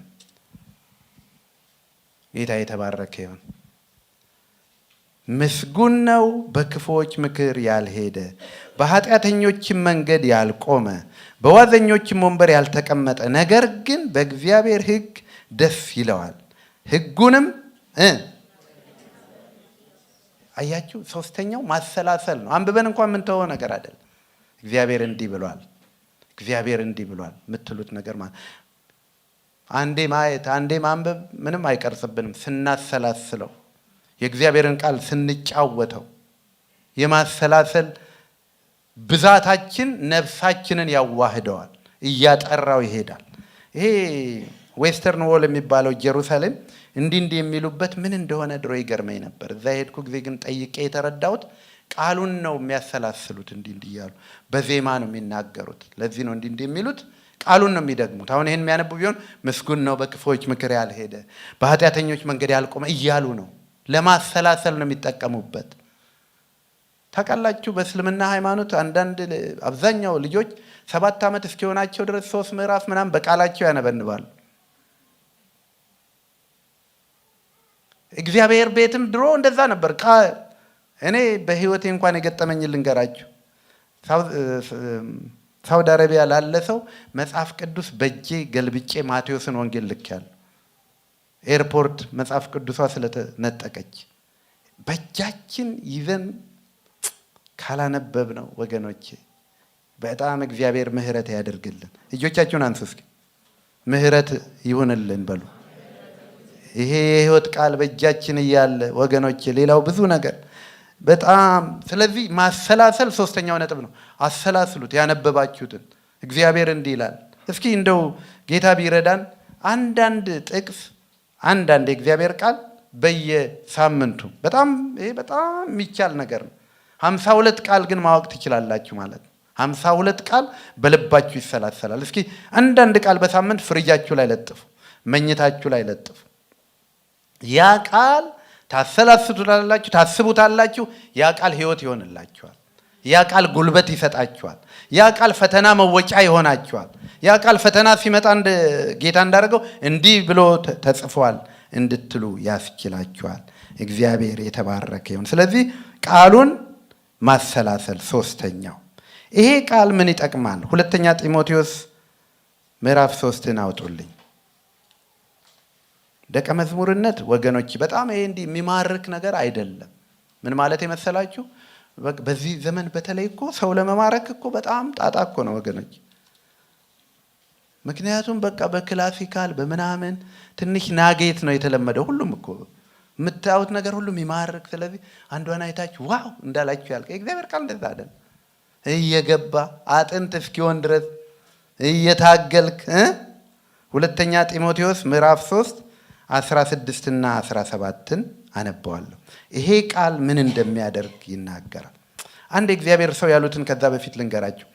ጌታ የተባረከ ይሁን። ምስጉን ነው በክፉዎች ምክር ያልሄደ፣ በኃጢአተኞችም መንገድ ያልቆመ፣ በዋዘኞችም ወንበር ያልተቀመጠ፣ ነገር ግን በእግዚአብሔር ሕግ ደስ ይለዋል፣ ሕጉንም አያችሁ። ሶስተኛው ማሰላሰል ነው። አንብበን እንኳን የምንተወው ነገር አይደል። እግዚአብሔር እንዲህ ብሏል፣ እግዚአብሔር እንዲህ ብሏል የምትሉት ነገር ማለት አንዴ ማየት አንዴ ማንበብ ምንም አይቀርጽብንም። ስናሰላስለው የእግዚአብሔርን ቃል ስንጫወተው የማሰላሰል ብዛታችን ነፍሳችንን ያዋህደዋል፣ እያጠራው ይሄዳል። ይሄ ዌስተርን ዎል የሚባለው ጀሩሳሌም እንዲህ የሚሉበት ምን እንደሆነ ድሮ ይገርመኝ ነበር። እዛ ሄድኩ ጊዜ ግን ጠይቄ የተረዳሁት ቃሉን ነው የሚያሰላስሉት። እንዲህ እያሉ በዜማ ነው የሚናገሩት። ለዚህ ነው እንዲህ የሚሉት፣ ቃሉን ነው የሚደግሙት። አሁን ይህን የሚያነቡ ቢሆን ምስጉን ነው በክፉዎች ምክር ያልሄደ፣ በኃጢአተኞች መንገድ ያልቆመ እያሉ ነው። ለማሰላሰል ነው የሚጠቀሙበት። ታውቃላችሁ በእስልምና ሃይማኖት አንዳንድ አብዛኛው ልጆች 7 ዓመት እስኪሆናቸው ድረስ 3 ምዕራፍ ምናምን በቃላቸው ያነበንባሉ። እግዚአብሔር ቤትም ድሮ እንደዛ ነበር። እኔ በህይወቴ እንኳን የገጠመኝ ልንገራችሁ። ሳውዲ አረቢያ ላለ ሰው መጽሐፍ ቅዱስ በእጄ ገልብጬ ማቴዎስን ወንጌል ልኬያለሁ። ኤርፖርት መጽሐፍ ቅዱሷ ስለተነጠቀች በእጃችን ይዘን ካላነበብ ነው ወገኖቼ፣ በጣም እግዚአብሔር ምህረት ያደርግልን። እጆቻችሁን አንሱ እስኪ፣ ምህረት ይሁንልን በሉ። ይሄ የህይወት ቃል በእጃችን እያለ ወገኖቼ፣ ሌላው ብዙ ነገር በጣም ስለዚህ ማሰላሰል ሶስተኛው ነጥብ ነው። አሰላስሉት ያነበባችሁትን። እግዚአብሔር እንዲህ ይላል። እስኪ እንደው ጌታ ቢረዳን አንዳንድ ጥቅስ አንዳንድ የእግዚአብሔር ቃል በየሳምንቱ በጣም ይሄ በጣም የሚቻል ነገር ነው። 52 ቃል ግን ማወቅ ትችላላችሁ ማለት ነው። 52 ቃል በልባችሁ ይሰላሰላል። እስኪ አንዳንድ ቃል በሳምንት ፍሪጃችሁ ላይ ለጥፉ፣ መኝታችሁ ላይ ለጥፉ። ያ ቃል ታሰላስሉታላችሁ፣ ታስቡታላችሁ። ያ ቃል ህይወት ይሆንላችኋል። ያ ቃል ጉልበት ይሰጣችኋል። ያ ቃል ፈተና መወጫ ይሆናችኋል። ያ ቃል ፈተና ሲመጣ እንደ ጌታ እንዳደረገው እንዲህ ብሎ ተጽፏል እንድትሉ ያስችላችኋል። እግዚአብሔር የተባረከ ይሁን። ስለዚህ ቃሉን ማሰላሰል ሶስተኛው። ይሄ ቃል ምን ይጠቅማል? 2 ጢሞቴዎስ ምዕራፍ 3 አውጡልኝ። ደቀ መዝሙርነት ወገኖች በጣም ይሄ እንዲህ የሚማርክ ነገር አይደለም። ምን ማለት የመሰላችሁ? በዚህ ዘመን በተለይ እኮ ሰው ለመማረክ እኮ በጣም ጣጣ እኮ ነው ወገኖች። ምክንያቱም በቃ በክላሲካል በምናምን ትንሽ ናጌት ነው የተለመደው። ሁሉም እኮ የምታዩት ነገር ሁሉም ይማርክ። ስለዚህ አንዷን አይታችሁ ዋው እንዳላችሁ ያልከ እግዚአብሔር ቃል እንደዛ አይደል? እየገባ አጥንት እስኪሆን ድረስ እየታገልክ ሁለተኛ ጢሞቴዎስ ምዕራፍ 3 16 እና 17ን አነባዋለሁ። ይሄ ቃል ምን እንደሚያደርግ ይናገራል። አንድ የእግዚአብሔር ሰው ያሉትን ከዛ በፊት ልንገራችሁ።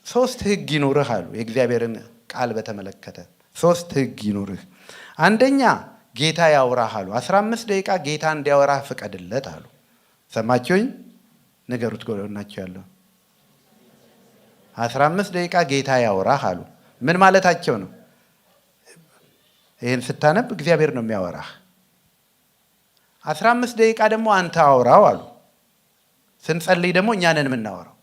3 ሕግ ይኑርህ አሉ። የእግዚአብሔርን ቃል በተመለከተ 3 ሕግ ይኑርህ። አንደኛ ጌታ ያውራህ አሉ። 15 ደቂቃ ጌታ እንዲያወራህ ፍቀድለት አሉ። ሰማችሁኝ? ንገሩት ጎናችሁ ያለው 15 ደቂቃ ጌታ ያውራህ አሉ። ምን ማለታቸው ነው? ይህን ስታነብ እግዚአብሔር ነው የሚያወራህ። 15 ደቂቃ ደግሞ አንተ አውራው አሉ። ስንጸልይ ደግሞ እኛ ነን የምናወራው።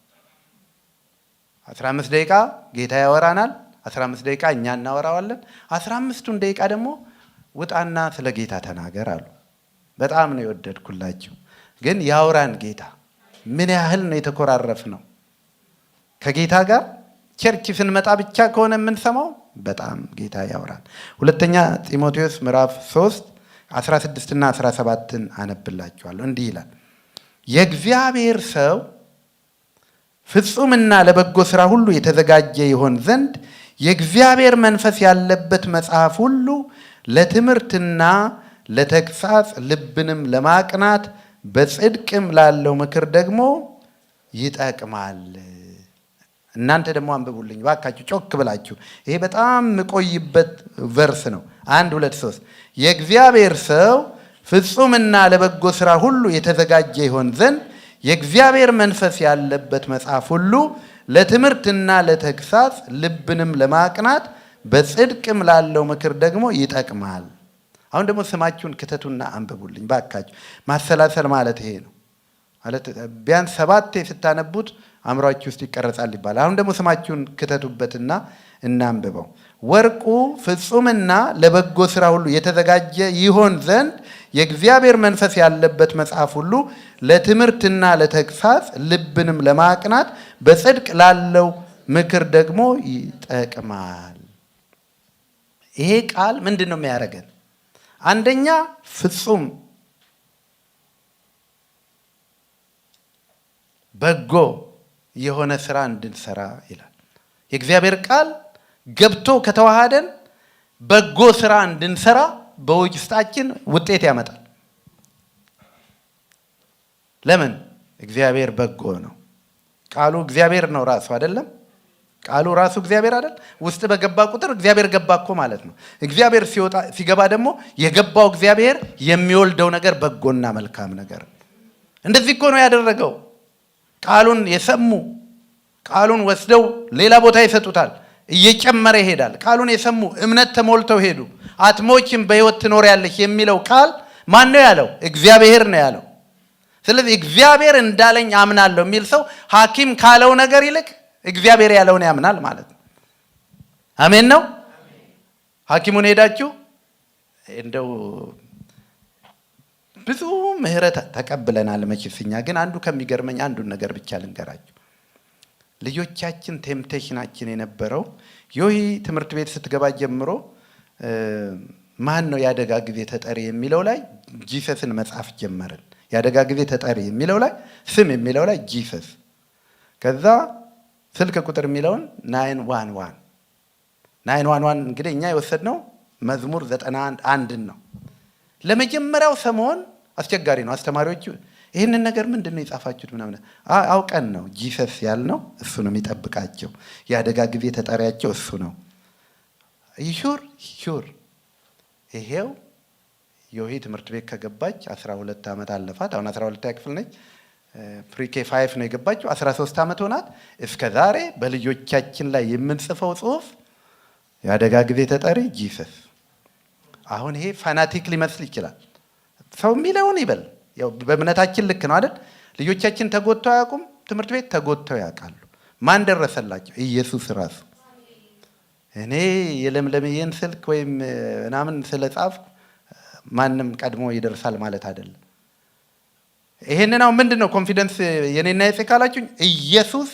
15 ደቂቃ ጌታ ያወራናል፣ 15 ደቂቃ እኛ እናወራዋለን። 15ቱን ደቂቃ ደግሞ ውጣና ስለ ጌታ ተናገር አሉ። በጣም ነው የወደድኩላችሁ። ግን ያውራን ጌታ ምን ያህል ነው የተኮራረፍ ነው ከጌታ ጋር። ቸርች ስንመጣ ብቻ ከሆነ የምንሰማው በጣም ጌታ ያወራል። ሁለተኛ ጢሞቴዎስ ምዕራፍ 3 16 እና 17ን አነብላችኋለሁ። እንዲህ ይላል፣ የእግዚአብሔር ሰው ፍጹምና ለበጎ ሥራ ሁሉ የተዘጋጀ ይሆን ዘንድ የእግዚአብሔር መንፈስ ያለበት መጽሐፍ ሁሉ ለትምህርትና ለተግሳጽ ልብንም ለማቅናት በጽድቅም ላለው ምክር ደግሞ ይጠቅማል። እናንተ ደግሞ አንብቡልኝ ባካችሁ ጮክ ብላችሁ። ይሄ በጣም የምቆይበት ቨርስ ነው። 1 2 3 የእግዚአብሔር ሰው ፍጹምና ለበጎ ሥራ ሁሉ የተዘጋጀ ይሆን ዘንድ የእግዚአብሔር መንፈስ ያለበት መጽሐፍ ሁሉ ለትምህርትና ለተግሳጽ ልብንም ለማቅናት በጽድቅም ላለው ምክር ደግሞ ይጠቅማል። አሁን ደግሞ ስማችሁን ክተቱና አንብቡልኝ ባካችሁ። ማሰላሰል ማለት ይሄ ነው ማለት ቢያንስ 7 ስታነቡት አእምሯችሁ ውስጥ ይቀረጻል ይባላል። አሁን ደግሞ ስማችሁን ክተቱበትና እናንብበው። ወርቁ ፍጹምና ለበጎ ሥራ ሁሉ የተዘጋጀ ይሆን ዘንድ የእግዚአብሔር መንፈስ ያለበት መጽሐፍ ሁሉ ለትምህርትና ለተግሳጽ ልብንም ለማቅናት በጽድቅ ላለው ምክር ደግሞ ይጠቅማል። ይሄ ቃል ምንድን ነው የሚያደርገን? አንደኛ ፍጹም በጎ የሆነ ስራ እንድንሰራ ይላል። የእግዚአብሔር ቃል ገብቶ ከተዋሃደን በጎ ስራ እንድንሰራ በውስጣችን ውጤት ያመጣል። ለምን? እግዚአብሔር በጎ ነው። ቃሉ እግዚአብሔር ነው ራሱ አይደለም? ቃሉ ራሱ እግዚአብሔር አይደል? ውስጥ በገባ ቁጥር እግዚአብሔር ገባ እኮ ማለት ነው። እግዚአብሔር ሲገባ ደግሞ የገባው እግዚአብሔር የሚወልደው ነገር በጎና መልካም ነገር። እንደዚህ እኮ ነው ያደረገው። ቃሉን የሰሙ ቃሉን ወስደው ሌላ ቦታ ይሰጡታል፣ እየጨመረ ይሄዳል። ቃሉን የሰሙ እምነት ተሞልተው ሄዱ። አትሞችም በሕይወት ትኖሪያለሽ የሚለው ቃል ማን ነው ያለው? እግዚአብሔር ነው ያለው። ስለዚህ እግዚአብሔር እንዳለኝ አምናለሁ የሚል ሰው ሐኪም ካለው ነገር ይልቅ እግዚአብሔር ያለውን ያምናል ማለት ነው። አሜን ነው። ሐኪሙን ሄዳችሁ እንደው ብዙ ምህረት ተቀብለናል መቼስ እኛ። ግን አንዱ ከሚገርመኝ አንዱን ነገር ብቻ ልንገራችሁ። ልጆቻችን ቴምፕቴሽናችን የነበረው ዮሂ ትምህርት ቤት ስትገባ ጀምሮ ማን ነው የአደጋ ጊዜ ተጠሪ የሚለው ላይ ጂሰስን መጻፍ ጀመርን። የአደጋ ጊዜ ተጠሪ የሚለው ላይ ስም የሚለው ላይ ጂሰስ፣ ከዛ ስልክ ቁጥር የሚለውን 911 እንግዲህ እኛ የወሰድነው መዝሙር 91ን ነው። ለመጀመሪያው ሰሞን አስቸጋሪ ነው። አስተማሪዎቹ ይህንን ነገር ምንድን ነው የጻፋችሁት ምናምን አውቀን ነው ጂሰስ ያልነው። እሱ ነው የሚጠብቃቸው፣ የአደጋ ጊዜ ተጠሪያቸው እሱ ነው። ሹር ይሄው ዮሂ ትምህርት ቤት ከገባች 12 ዓመት አለፋት። አሁን 12ኛ ክፍል ነች። ፕሪኬ 5 ነው የገባችው። 13 ዓመት ሆናት። እስከ ዛሬ በልጆቻችን ላይ የምንጽፈው ጽሁፍ የአደጋ ጊዜ ተጠሪ ጂሰስ። አሁን ይሄ ፋናቲክ ሊመስል ይችላል። ሰው የሚለውን ይበል፣ ያው በእምነታችን ልክ ነው አይደል? ልጆቻችን ተጎድተው አያውቁም? ትምህርት ቤት ተጎድተው ያውቃሉ። ማን ደረሰላቸው? ኢየሱስ ራሱ። እኔ የለምለምዬን ስልክ ወይም ምናምን ስለጻፍኩ ማንም ቀድሞ ይደርሳል ማለት አይደለም። ይሄንን አሁን ምንድን ነው ኮንፊደንስ የኔና የጽ ካላችሁኝ፣ ኢየሱስ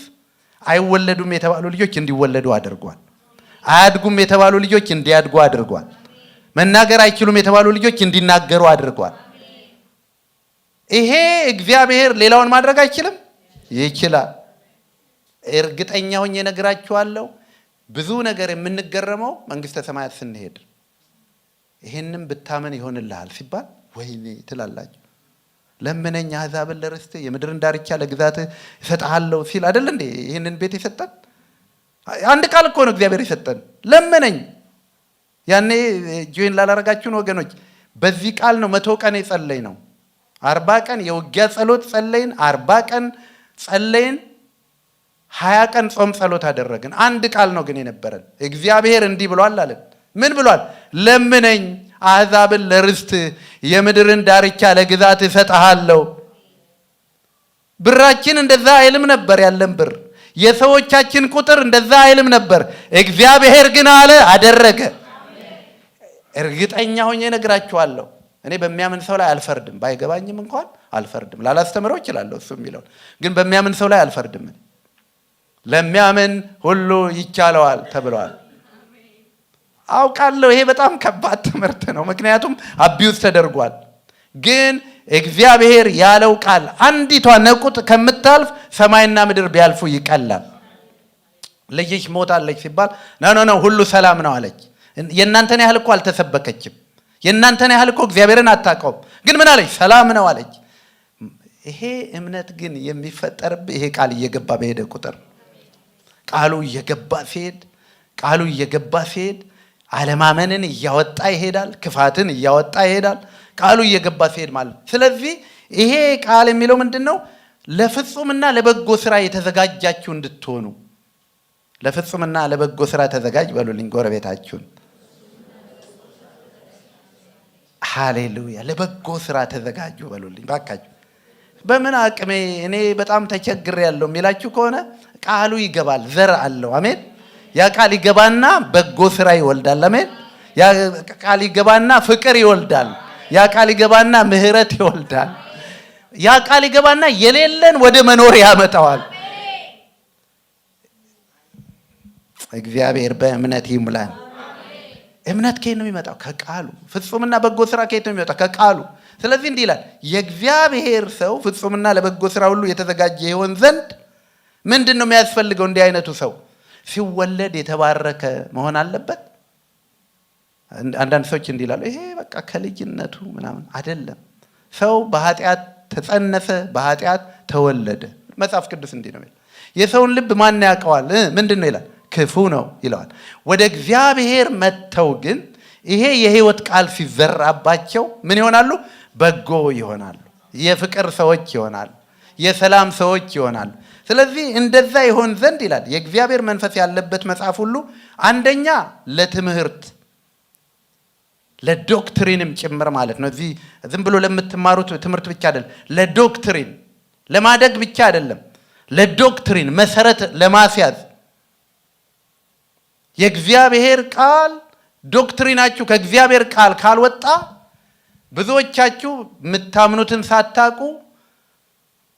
አይወለዱም የተባሉ ልጆች እንዲወለዱ አድርጓል። አያድጉም የተባሉ ልጆች እንዲያድጉ አድርጓል። መናገር አይችሉም የተባሉ ልጆች እንዲናገሩ አድርጓል። ይሄ እግዚአብሔር ሌላውን ማድረግ አይችልም? ይችላል። እርግጠኛ ሆኜ እነግራችኋለሁ፣ ብዙ ነገር የምንገረመው መንግስተ ሰማያት ስንሄድ ይሄንን ብታመን ይሆንልሃል ሲባል ወይኔ ትላላችሁ። ለምነኝ አሕዛብን ለርስትህ የምድርን ዳርቻ ለግዛትህ እሰጥሃለሁ ሲል አይደል እንዴ ይሄንን ቤት የሰጠን? አንድ ቃል እኮ ነው እግዚአብሔር የሰጠን፣ ለምነኝ። ያኔ ጆይን ላላረጋችሁን ወገኖች በዚህ ቃል ነው 100 ቀን የጸለይ ነው። 40 ቀን የውጊያ ጸሎት ጸለይን፣ 40 ቀን ጸለይን፣ 20 ቀን ጾም ጸሎት አደረግን። አንድ ቃል ነው ግን የነበረን። እግዚአብሔር እንዲህ ብሏል አለን። ምን ብሏል? ለምነኝ አሕዛብን ለርስት የምድርን ዳርቻ ለግዛት እሰጥሃለሁ። ብራችን እንደዛ አይልም ነበር፣ ያለን ብር የሰዎቻችን ቁጥር እንደዛ አይልም ነበር። እግዚአብሔር ግን አለ፣ አደረገ። እርግጠኛ ሆኜ እነግራችኋለሁ፣ እኔ በሚያምን ሰው ላይ አልፈርድም። ባይገባኝም እንኳን አልፈርድም። ላላስተምረው እችላለሁ እሱ የሚለውን ግን በሚያምን ሰው ላይ አልፈርድም። ለሚያምን ሁሉ ይቻለዋል ተብለዋል። አውቃለሁ ይሄ በጣም ከባድ ትምህርት ነው፣ ምክንያቱም አቢዩዝ ተደርጓል። ግን እግዚአብሔር ያለው ቃል አንዲቷ ነቁጥ ከምታልፍ ሰማይና ምድር ቢያልፉ ይቀላል። ልጅሽ ሞታለች ሲባል ኖ ሁሉ ሰላም ነው አለች። የእናንተን ያህል እኮ አልተሰበከችም። የእናንተን ያህል እኮ እግዚአብሔርን አታውቀውም። ግን ምን አለች? ሰላም ነው አለች። ይሄ እምነት ግን የሚፈጠርብህ ይሄ ቃል እየገባ በሄደ ቁጥር፣ ቃሉ እየገባ ሲሄድ አለማመንን እያወጣ ይሄዳል። ክፋትን እያወጣ ይሄዳል። ቃሉ እየገባ ሲሄድ ማለት። ስለዚህ ይሄ ቃል የሚለው ምንድን ነው? ለፍጹምና ለበጎ ስራ የተዘጋጃችሁ እንድትሆኑ። ለፍጹምና ለበጎ ስራ ተዘጋጅ በሉልኝ ጎረቤታችሁን። ሃሌሉያ! ለበጎ ስራ ተዘጋጁ በሉልኝ ባካችሁ። በምን አቅሜ እኔ በጣም ተቸግሬያለሁ የሚላችሁ ከሆነ ቃሉ ይገባል፣ ዘር አለው። አሜን። ያ ቃል ይገባና በጎ ስራ ይወልዳል። አሜን። ያ ቃል ይገባና ፍቅር ይወልዳል። ያ ቃል ይገባና ምህረት ይወልዳል። ያ ቃል ይገባና የሌለን ወደ መኖር ያመጣዋል። እግዚአብሔር በእምነት ይሙላን። እምነት ከየት ነው የሚመጣው? ከቃሉ። ፍጹምና በጎ ስራ ከየት ነው የሚመጣው? ከቃሉ። ስለዚህ እንዲህ ይላል፣ የእግዚአብሔር ሰው ፍጹምና ለበጎ ስራ ሁሉ የተዘጋጀ ይሆን ዘንድ ምንድን ነው የሚያስፈልገው? እንዲህ አይነቱ ሰው ሲወለድ የተባረከ መሆን አለበት። አንዳንድ ሰዎች እንዲህ ይላሉ፣ ይሄ በቃ ከልጅነቱ ምናምን አይደለም። ሰው በኃጢአት ተጸነሰ፣ በኃጢአት ተወለደ። መጽሐፍ ቅዱስ እንዲህ ነው የሚለው። የሰውን ልብ ማን ያውቀዋል? ምንድን ነው ይላል? ክፉ ነው ይለዋል። ወደ እግዚአብሔር መጥተው ግን ይሄ የህይወት ቃል ሲዘራባቸው ምን ይሆናሉ? በጎ ይሆናሉ። የፍቅር ሰዎች ይሆናሉ። የሰላም ሰዎች ይሆናሉ። ስለዚህ እንደዛ ይሆን ዘንድ ይላል የእግዚአብሔር መንፈስ ያለበት መጽሐፍ ሁሉ አንደኛ ለትምህርት ለዶክትሪንም ጭምር ማለት ነው። እዚህ ዝም ብሎ ለምትማሩት ትምህርት ብቻ አይደለም፣ ለዶክትሪን ለማደግ ብቻ አይደለም፣ ለዶክትሪን መሰረት ለማስያዝ የእግዚአብሔር ቃል ዶክትሪናችሁ ከእግዚአብሔር ቃል ካልወጣ ብዙዎቻችሁ የምታምኑትን ሳታቁ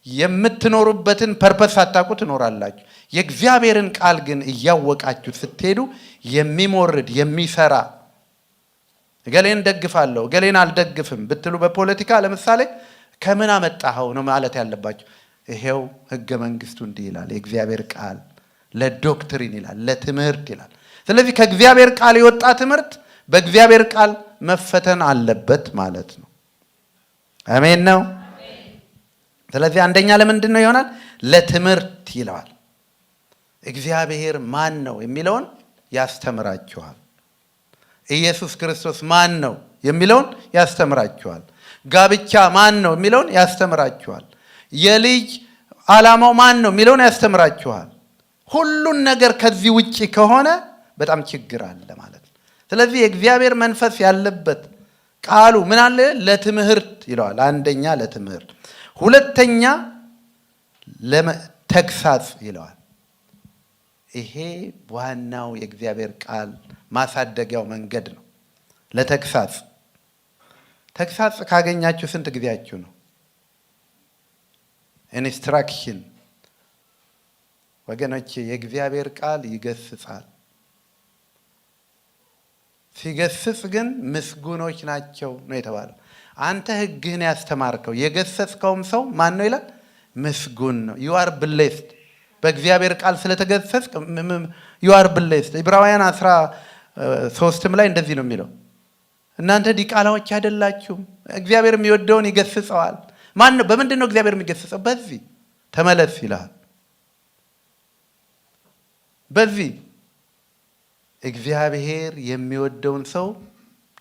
የምትኖሩበትን ፐርፐስ ሳታቁ ትኖራላችሁ። የእግዚአብሔርን ቃል ግን እያወቃችሁ ስትሄዱ የሚሞርድ የሚሰራ እገሌን ደግፋለሁ እገሌን አልደግፍም ብትሉ በፖለቲካ ለምሳሌ ከምን አመጣኸው ነው ማለት ያለባችሁ። ይሄው ህገ መንግስቱ እንዲህ ይላል፣ የእግዚአብሔር ቃል ለዶክትሪን ይላል፣ ለትምህርት ይላል። ስለዚህ ከእግዚአብሔር ቃል የወጣ ትምህርት በእግዚአብሔር ቃል መፈተን አለበት ማለት ነው። አሜን ነው። ስለዚህ አንደኛ ለምንድን ነው ይሆናል? ለትምህርት ይለዋል። እግዚአብሔር ማን ነው የሚለውን ያስተምራችኋል። ኢየሱስ ክርስቶስ ማን ነው የሚለውን ያስተምራችኋል። ጋብቻ ማን ነው የሚለውን ያስተምራችኋል። የልጅ ዓላማው ማን ነው የሚለውን ያስተምራችኋል። ሁሉን ነገር ከዚህ ውጪ ከሆነ በጣም ችግር አለ ማለት ነው። ስለዚህ የእግዚአብሔር መንፈስ ያለበት ቃሉ ምን አለ? ለትምህርት ይለዋል። አንደኛ ለትምህርት፣ ሁለተኛ ለተግሳጽ ይለዋል። ይሄ ዋናው የእግዚአብሔር ቃል ማሳደጊያው መንገድ ነው። ለተግሳጽ ተግሳጽ ካገኛችሁ ስንት ጊዜያችሁ ነው? ኢንስትራክሽን ወገኖቼ፣ የእግዚአብሔር ቃል ይገስጻል። ሲገስጽ ግን ምስጉኖች ናቸው ነው የተባለው። አንተ ሕግህን ያስተማርከው የገሰጽከውም ሰው ማን ነው ይላል? ምስጉን ነው። ዩ አር ብሌስድ። በእግዚአብሔር ቃል ስለተገሰጽክ ዩ አር ብሌስድ። ዕብራውያን 13 ላይ እንደዚህ ነው የሚለው፣ እናንተ ዲቃላዎች አይደላችሁም። እግዚአብሔር የሚወደውን ይገስጸዋል። ማን ነው? በምንድን ነው እግዚአብሔር የሚገስጸው? በዚህ ተመለስ ይልሃል። በዚህ እግዚአብሔር የሚወደውን ሰው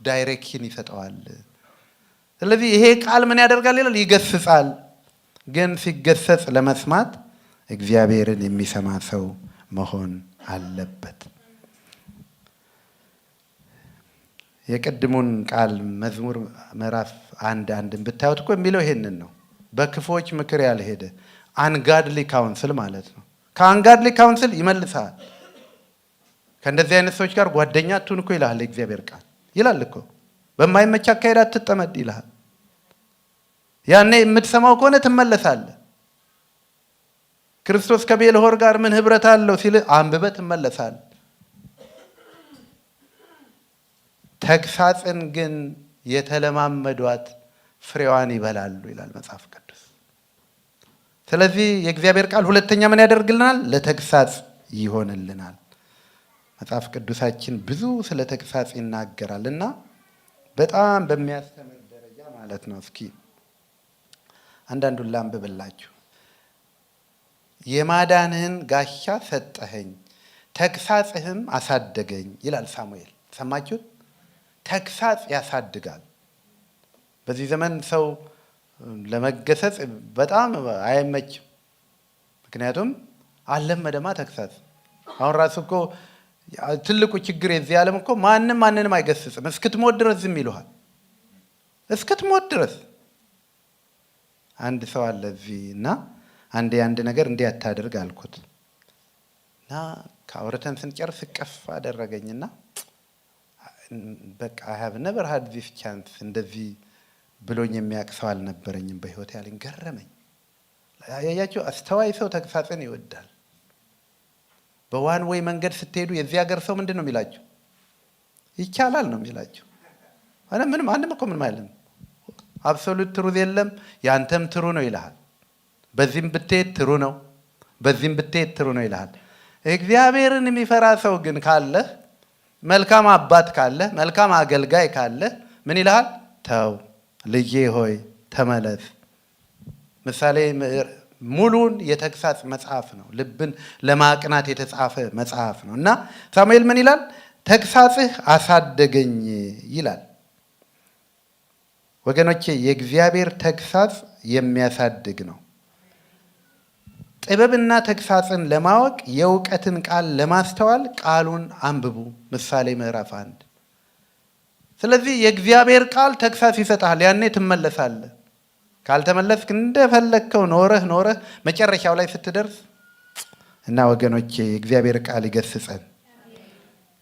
ዳይሬክሽን ይሰጠዋል። ስለዚህ ይሄ ቃል ምን ያደርጋል ይላል? ይገስጻል። ግን ሲገሰጽ ለመስማት እግዚአብሔርን የሚሰማ ሰው መሆን አለበት። የቅድሙን ቃል መዝሙር ምዕራፍ 1:1 ብታዩት እኮ የሚለው ይሄንን ነው። በክፎች ምክር ያልሄደ አንጋድሊ ካውንስል ማለት ነው። ከአንጋድሊ ካውንስል ይመልሳል። ከእንደዚህ አይነት ሰዎች ጋር ጓደኛ አትሁን እኮ ይልሃል የእግዚአብሔር ቃል። ይላል እኮ በማይመች አካሄድ አትጠመድ ይልሃል። ያኔ የምትሰማው ከሆነ ትመለሳለህ። ክርስቶስ ከቤልሆር ጋር ምን ህብረት አለው ሲል አንብበህ ትመለሳለህ። ተግሳጽን ግን የተለማመዷት ፍሬዋን ይበላሉ ይላል መጽሐፍ ቅዱስ። ስለዚህ የእግዚአብሔር ቃል ሁለተኛ ምን ያደርግልናል? ለተግሳጽ ይሆንልናል። መጽሐፍ ቅዱሳችን ብዙ ስለ ተግሳጽ ይናገራል እና በጣም በሚያስተምር ደረጃ ማለት ነው። እስኪ አንዳንዱን ላንብብላችሁ። የማዳንህን ጋሻ ሰጠኸኝ፣ ተግሳጽህም አሳደገኝ ይላል ሳሙኤል። ሰማችሁት? ተግሳጽ ያሳድጋል። በዚህ ዘመን ሰው ለመገሰጽ በጣም አይመችም። ምክንያቱም አልለመደማ ተግሳጽ። አሁን ራሱ እኮ ትልቁ ችግር የዚህ ዓለም እኮ ማንም ማንንም አይገስጽም። እስክትሞት ድረስ ዝም ይሉሃል። እስክትሞት ድረስ። አንድ ሰው አለ እዚህ እና አንድ ነገር እንዲህ አታድርግ አልኩት እና ከአውርተን ስንጨርስ እቅፍ አደረገኝና በቃ I have never had this chance እንደዚህ ብሎኝ የሚያውቅ ሰው አልነበረኝም በህይወት ያለኝ። ገረመኝ። ያያችሁ አስተዋይ ሰው ተግሳጽን ይወዳል። በዋን ወይ መንገድ ስትሄዱ የዚህ ሀገር ሰው ምንድን ነው የሚላችሁ? ይቻላል ነው የሚላችሁ። ማንም እኮ ምን ማለት ነው? አብሶሉት ትሩዝ የለም። ያንተም ትሩ ነው ይልሃል። በዚህም ብትሄድ ትሩ ነው፣ በዚህም ብትሄድ ትሩ ነው ይልሃል። እግዚአብሔርን የሚፈራ ሰው ግን ካለህ፣ መልካም አባት ካለህ፣ መልካም አገልጋይ ካለህ ምን ይልሃል? ተው ልጄ ሆይ ተመለስ። ምሳሌ ሙሉን የተግሳጽ መጽሐፍ ነው። ልብን ለማቅናት የተጻፈ መጽሐፍ ነው እና ሳሙኤል ምን ይላል? ተግሳጽህ አሳደገኝ ይላል። ወገኖቼ የእግዚአብሔር ተግሳጽ የሚያሳድግ ነው። ጥበብና ተግሳጽን ለማወቅ የእውቀትን ቃል ለማስተዋል ቃሉን አንብቡ። ምሳሌ ምዕራፍ 1። ስለዚህ የእግዚአብሔር ቃል ተግሳጽ ይሰጣል። ያኔ ትመለሳለህ። ካልተመለስክ እንደፈለግከው ኖረህ መጨረሻው ላይ ስትደርስ እና ወገኖቼ የእግዚአብሔር ቃል ይገስጸን።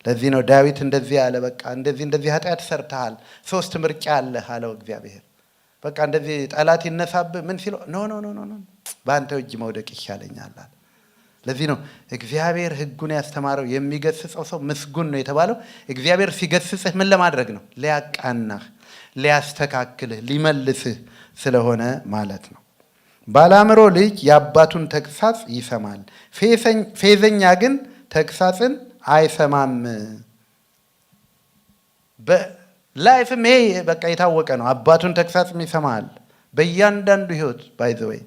ለዚህ ነው ዳዊት እንደዚህ ያለ፣ በቃ እንደዚህ ኃጢአት ሰርተሃል፣ 3 ምርጫ አለህ አለው እግዚአብሔር። በቃ እንደዚህ ጠላት ይነሳብህ ምን ሲለው ኖ በአንተ እጅ መውደቅ ይሻለኛል አለ። ለዚህ ነው እግዚአብሔር ሕጉን ያስተማረው የሚገስጸው ሰው ምስጉን ነው የተባለው። እግዚአብሔር ሲገስጽህ ምን ለማድረግ ነው? ሊያቃናህ፣ ሊያስተካክልህ፣ ሊመልስህ ስለሆነ ማለት ነው። ባለአእምሮ ልጅ የአባቱን ተግሳጽ ይሰማል፣ ፌዘኛ ግን ተግሳጽን አይሰማም። በላይፍም ይሄ በቃ የታወቀ ነው። አባቱን ተግሳጽ ይሰማል በእያንዳንዱ ህይወት። ባይ ዘ ዌይ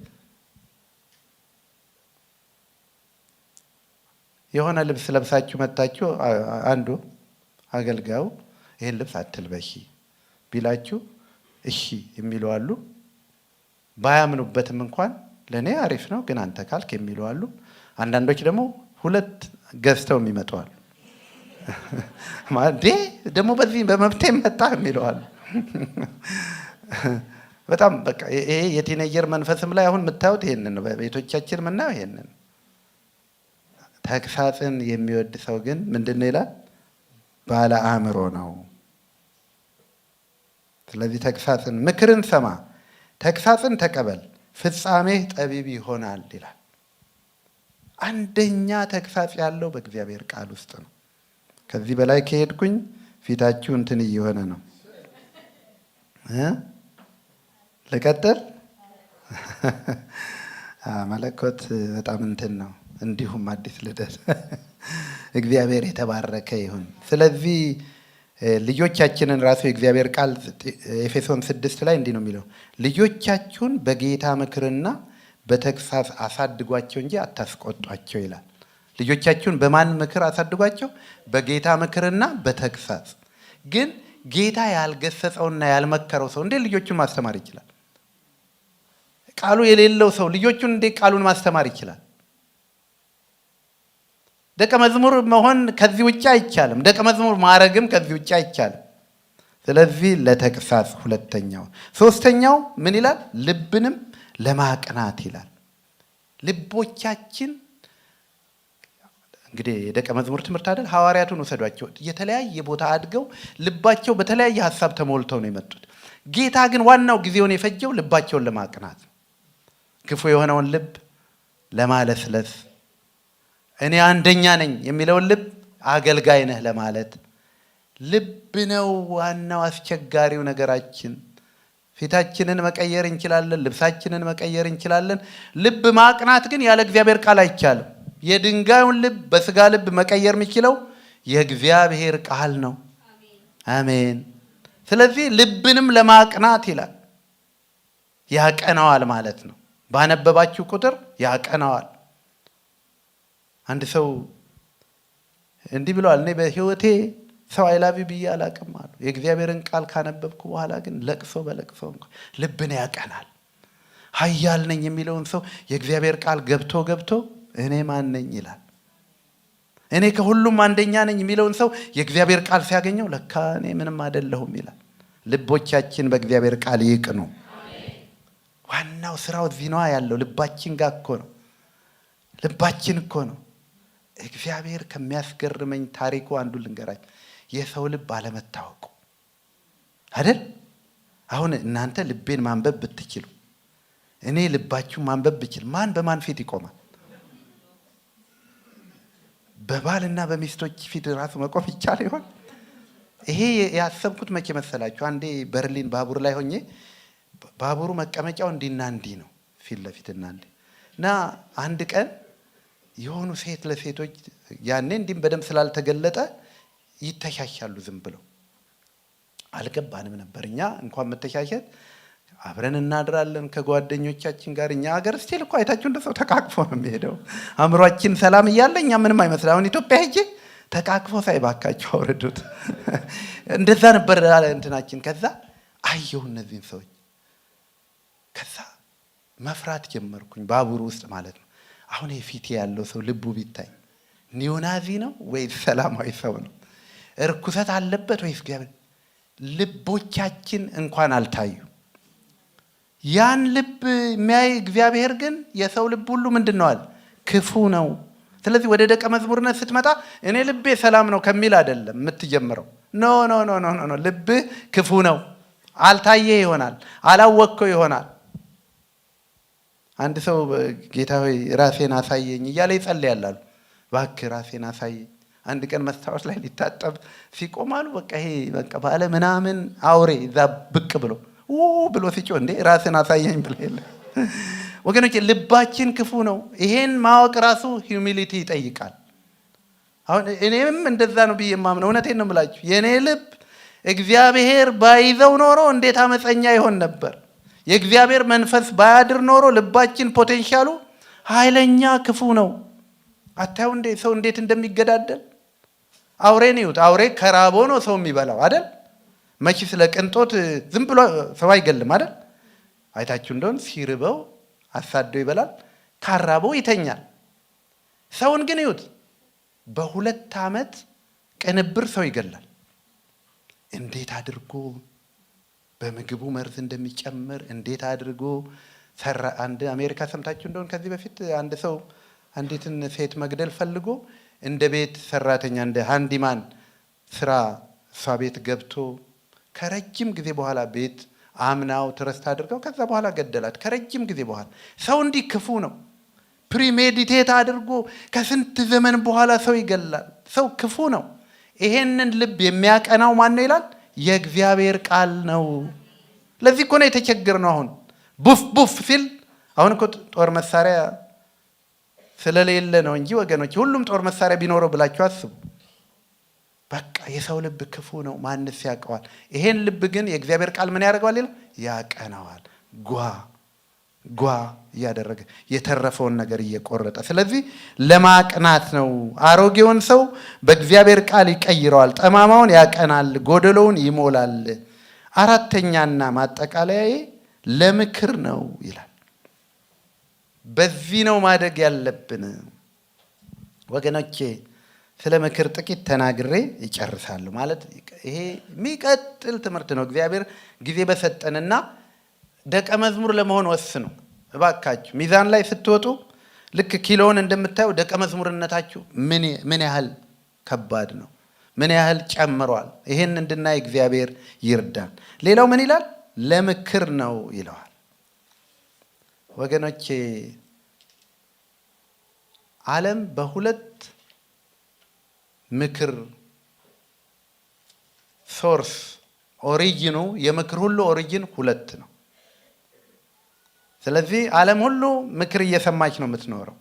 የሆነ ልብስ ለብሳችሁ መጣችሁ፣ አንዱ አገልጋዩ ይሄን ልብስ አትልበሺ ቢላችሁ እሺ የሚሉ አሉ። ባያምኑበትም እንኳን ለእኔ አሪፍ ነው ግን አንተ ካልክ የሚሉ አሉ። አንዳንዶች ደግሞ 2 ገዝተው የሚመጡ አሉ። ደግሞ በዚህ በመብቴ መጣ የሚሉ አሉ። በጣም በቃ ይሄ የቲኔጀር መንፈስም ላይ አሁን የምታዩት ይሄንን ነው። በቤቶቻችን የምናየው ይሄንን። ተግሳጽን የሚወድ ሰው ግን ምንድን ነው ይላል? ባለ አእምሮ ነው። ስለዚህ ተግሳጽን፣ ምክርን ሰማ፣ ተግሳጽን ተቀበል፣ ፍጻሜህ ጠቢብ ይሆናል ይላል። አንደኛ ተግሳጽ ያለው በእግዚአብሔር ቃል ውስጥ ነው። ከዚህ በላይ ከሄድኩኝ ፊታችሁ እንትን እየሆነ ነው። ልቀጥል? መለኮት በጣም እንትን ነው። እንዲሁም አዲስ ልደት እግዚአብሔር የተባረከ ይሁን። ስለዚህ ልጆቻችንን ራሱ የእግዚአብሔር ቃል ኤፌሶን 6 ላይ እንዲህ ነው የሚለው፣ ልጆቻችሁን በጌታ ምክርና በተግሳጽ አሳድጓቸው እንጂ አታስቆጧቸው ይላል። ልጆቻችሁን በማን ምክር አሳድጓቸው? በጌታ ምክርና በተግሳጽ። ግን ጌታ ያልገሰጸውና ያልመከረው ሰው እንዴት ልጆቹን ማስተማር ይችላል? ቃሉ የሌለው ሰው ልጆቹን እንዴት ቃሉን ማስተማር ይችላል? ደቀ መዝሙር መሆን ከዚህ ውጭ አይቻልም። ደቀ መዝሙር ማረግም ከዚህ ውጭ አይቻልም። ስለዚህ ለተግሳጽ ሁለተኛው። ሶስተኛው ምን ይላል? ልብንም ለማቅናት ይላል። ልቦቻችን እንግዲህ የደቀ መዝሙር ትምህርት አይደል? ሐዋርያቱን ወሰዷቸው። የተለያየ ቦታ አድገው ልባቸው በተለያየ ሀሳብ ተሞልተው ነው የመጡት። ጌታ ግን ዋናው ጊዜውን የፈጀው ልባቸውን ለማቅናት፣ ክፉ የሆነውን ልብ ለማለስለስ፣ እኔ አንደኛ ነኝ የሚለውን ልብ አገልጋይ ነህ ለማለት። ልብ ነው ዋናው አስቸጋሪው ነገራችን። ፊታችንን መቀየር እንችላለን፣ ልብሳችንን መቀየር እንችላለን። ልብ ማቅናት ግን ያለ እግዚአብሔር ቃል አይቻልም። የድንጋዩን ልብ በስጋ ልብ መቀየር የሚችለው የእግዚአብሔር ቃል ነው። አሜን። ስለዚህ ልብንም ለማቅናት ይላል። ያቀናዋል ማለት ነው። ባነበባችሁ ቁጥር ያቀናዋል። አንድ ሰው እንዲህ ብለዋል፣ እኔ በህይወቴ ሰው አይላቢ ብዬ አላቅም አሉ። የእግዚአብሔርን ቃል ካነበብኩ በኋላ ግን ለቅሶ በለቅሶ እንኳን ልብን ያቀናል። ኃያል ነኝ የሚለውን ሰው የእግዚአብሔር ቃል ገብቶ እኔ ማን ነኝ ይላል። እኔ ከሁሉም አንደኛ ነኝ የሚለውን ሰው የእግዚአብሔር ቃል ሲያገኘው ለካ እኔ ምንም አይደለሁም ይላል። ልቦቻችን በእግዚአብሔር ቃል ይቅኑ። ዋናው ስራው እዚህ ነው ያለው። ልባችን ጋር እኮ ነው። ልባችን እኮ ነው። እግዚአብሔር ከሚያስገርመኝ ታሪኩ አንዱ ልንገራችሁ። የሰው ልብ አለመታወቁ አይደል? አሁን እናንተ ልቤን ማንበብ ብትችሉ፣ እኔ ልባችሁ ማንበብ ብችል ማን በማን ፊት ይቆማል? በባልና በሚስቶች ፊት ራሱ መቆም ይቻል ይሆን? ይሄ ያሰብኩት መቼ መሰላችሁ? አንዴ በርሊን ባቡር ላይ ሆኜ ባቡሩ መቀመጫው እንዲና እንዲህ ነው ፊት ለፊትና እንዲህ እና አንድ ቀን የሆኑ ሴት ለሴቶች ያኔ እንዲህም በደንብ ስላልተገለጠ ይተሻሻሉ። ዝም ብለው አልገባንም ነበር። እኛ እንኳን መተሻሸት አብረን እናድራለን ከጓደኞቻችን ጋር። እኛ ሀገር ስቲል እኮ አይታችሁ እንደ ሰው ተቃቅፎ ነው የሚሄደው። አእምሯችን ሰላም እያለ እኛ ምንም አይመስል። አሁን ኢትዮጵያ ሄጄ ተቃቅፎ ሳይባካቸው አውርዱት እንደዛ ነበር እንትናችን። ከዛ አየሁ እነዚህን ሰዎች። ከዛ መፍራት ጀመርኩኝ፣ ባቡሩ ውስጥ ማለት ነው። አሁን የፊቴ ያለው ሰው ልቡ ቢታይ ኒዮናዚ ነው ወይስ ሰላማዊ ሰው ነው? እርኩሰት አለበት ወይስ እግዚአብሔር? ልቦቻችን እንኳን አልታዩ። ያን ልብ የሚያይ እግዚአብሔር ግን የሰው ልብ ሁሉ ምንድን ነው አለ? ክፉ ነው። ስለዚህ ወደ ደቀ መዝሙርነት ስትመጣ እኔ ልቤ ሰላም ነው ከሚል አይደለም የምትጀምረው። ኖ ኖ ኖ ኖ ኖ፣ ልብ ክፉ ነው። አልታየ ይሆናል፣ አላወቅከው ይሆናል። አንድ ሰው ጌታ ሆይ ራሴን አሳየኝ እያለ ይጸልያል አሉ። እባክህ ራሴን አሳየኝ። አንድ ቀን መስታወት ላይ ሊታጠብ ሲቆማሉ በቃ ይሄ በቃ ባለ ምናምን አውሬ እዛ ብቅ ብሎ ሲጮህ እንዴ ራስን አሳየኝ ብለ የለ። ወገኖች ልባችን ክፉ ነው። ይሄን ማወቅ ራሱ ሂዩሚሊቲ ይጠይቃል። አሁን እኔም እንደዛ ነው ብዬ የማምነው። እውነቴን ነው የምላችሁ። የኔ ልብ እግዚአብሔር ባይዘው ኖሮ እንዴት አመፀኛ ይሆን ነበር። የእግዚአብሔር መንፈስ ባያድር ኖሮ ልባችን ፖቴንሻሉ ኃይለኛ ክፉ ነው። አታዩ እንዴ ሰው እንዴት እንደሚገዳደል? አውሬን ይዩት። አውሬ ከራቦ ነው ሰው የሚበላው አይደል? መቼ ስለ ቅንጦት ዝም ብሎ ሰው አይገልም አይደል? አይታችሁ እንደሆን ሲርበው አሳዶ ይበላል፣ ካራበው ይተኛል። ሰውን ግን ይዩት፣ በ2 ዓመት ቅንብር ሰው ይገላል። እንዴት አድርጎ በምግቡ መርዝ እንደሚጨምር እንዴት አድርጎ ሰራ። አንድ አሜሪካ ሰምታችሁ እንደሆን ከዚህ በፊት አንድ ሰው አንዲትን ሴት መግደል ፈልጎ እንደ ቤት ሰራተኛ እንደ ሃንዲማን ስራ እሷ ቤት ገብቶ ከረጅም ጊዜ በኋላ ቤት አምናው ትረስት አድርገው ከዛ በኋላ ገደላት። ከረጅም ጊዜ በኋላ ሰው እንዲህ ክፉ ነው። ፕሪሜዲቴት አድርጎ ከስንት ዘመን በኋላ ሰው ይገላል። ሰው ክፉ ነው። ይሄንን ልብ የሚያቀናው ማን ነው ይላል? የእግዚአብሔር ቃል ነው። ለዚህ እኮ ነው የተቸገርነው። አሁን ቡፍ ቡፍ ሲል አሁን እኮ ጦር መሳሪያ ስለሌለ ነው እንጂ ወገኖች፣ ሁሉም ጦር መሳሪያ ቢኖረው ብላችሁ አስቡ። በቃ የሰው ልብ ክፉ ነው፣ ማንስ ያውቀዋል? ይሄን ልብ ግን የእግዚአብሔር ቃል ምን ያደርገዋል ይላል? ያቀናዋል። ጓ ጓ እያደረገ የተረፈውን ነገር እየቆረጠ። ስለዚህ ለማቅናት ነው። አሮጌውን ሰው በእግዚአብሔር ቃል ይቀይረዋል፣ ጠማማውን ያቀናል፣ ጎደሎውን ይሞላል። አራተኛና ማጠቃለያዬ ለምክር ነው ይላል። በዚህ ነው ማደግ ያለብን ወገኖቼ። ስለ ምክር ጥቂት ተናግሬ ይጨርሳለሁ። ማለት ይሄ የሚቀጥል ትምህርት ነው። እግዚአብሔር ጊዜ በሰጠንና ደቀ መዝሙር ለመሆን ወስኑ እባካችሁ። ሚዛን ላይ ስትወጡ ልክ ኪሎውን እንደምታዩ ደቀ መዝሙርነታችሁ ምን ያህል ከባድ ነው፣ ምን ያህል ጨምሯል። ይሄን እንድናይ እግዚአብሔር ይርዳን። ሌላው ምን ይላል? ለምክር ነው ይለዋል። ወገኖቼ ዓለም በሁለት ምክር ሶርስ ኦሪጂኑ የምክር ሁሉ ኦሪጂን ሁለት ነው። ስለዚህ ዓለም ሁሉ ምክር እየሰማች ነው የምትኖረው።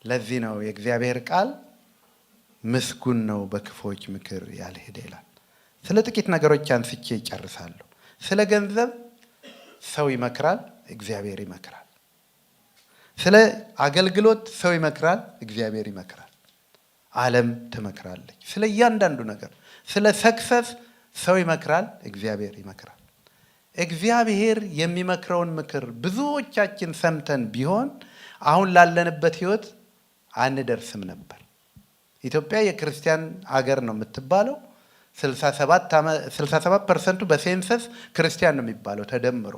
ለዚህ ነው የእግዚአብሔር ቃል ምስጉን ነው በክፎች ምክር ያልሄደ ይላል። ስለ ጥቂት ነገሮች አንስቼ ይጨርሳለሁ። ስለ ገንዘብ ሰው ይመክራል፣ እግዚአብሔር ይመክራል። ስለ አገልግሎት ሰው ይመክራል፣ እግዚአብሔር ይመክራል። ዓለም ትመክራለች ስለ እያንዳንዱ ነገር። ስለ ሰክሰስ ሰው ይመክራል፣ እግዚአብሔር ይመክራል። እግዚአብሔር የሚመክረውን ምክር ብዙዎቻችን ሰምተን ቢሆን አሁን ላለንበት ህይወት አንደርስም ነበር። ኢትዮጵያ የክርስቲያን አገር ነው የምትባለው። 67% በሴንሰስ ክርስቲያን ነው የሚባለው ተደምሮ።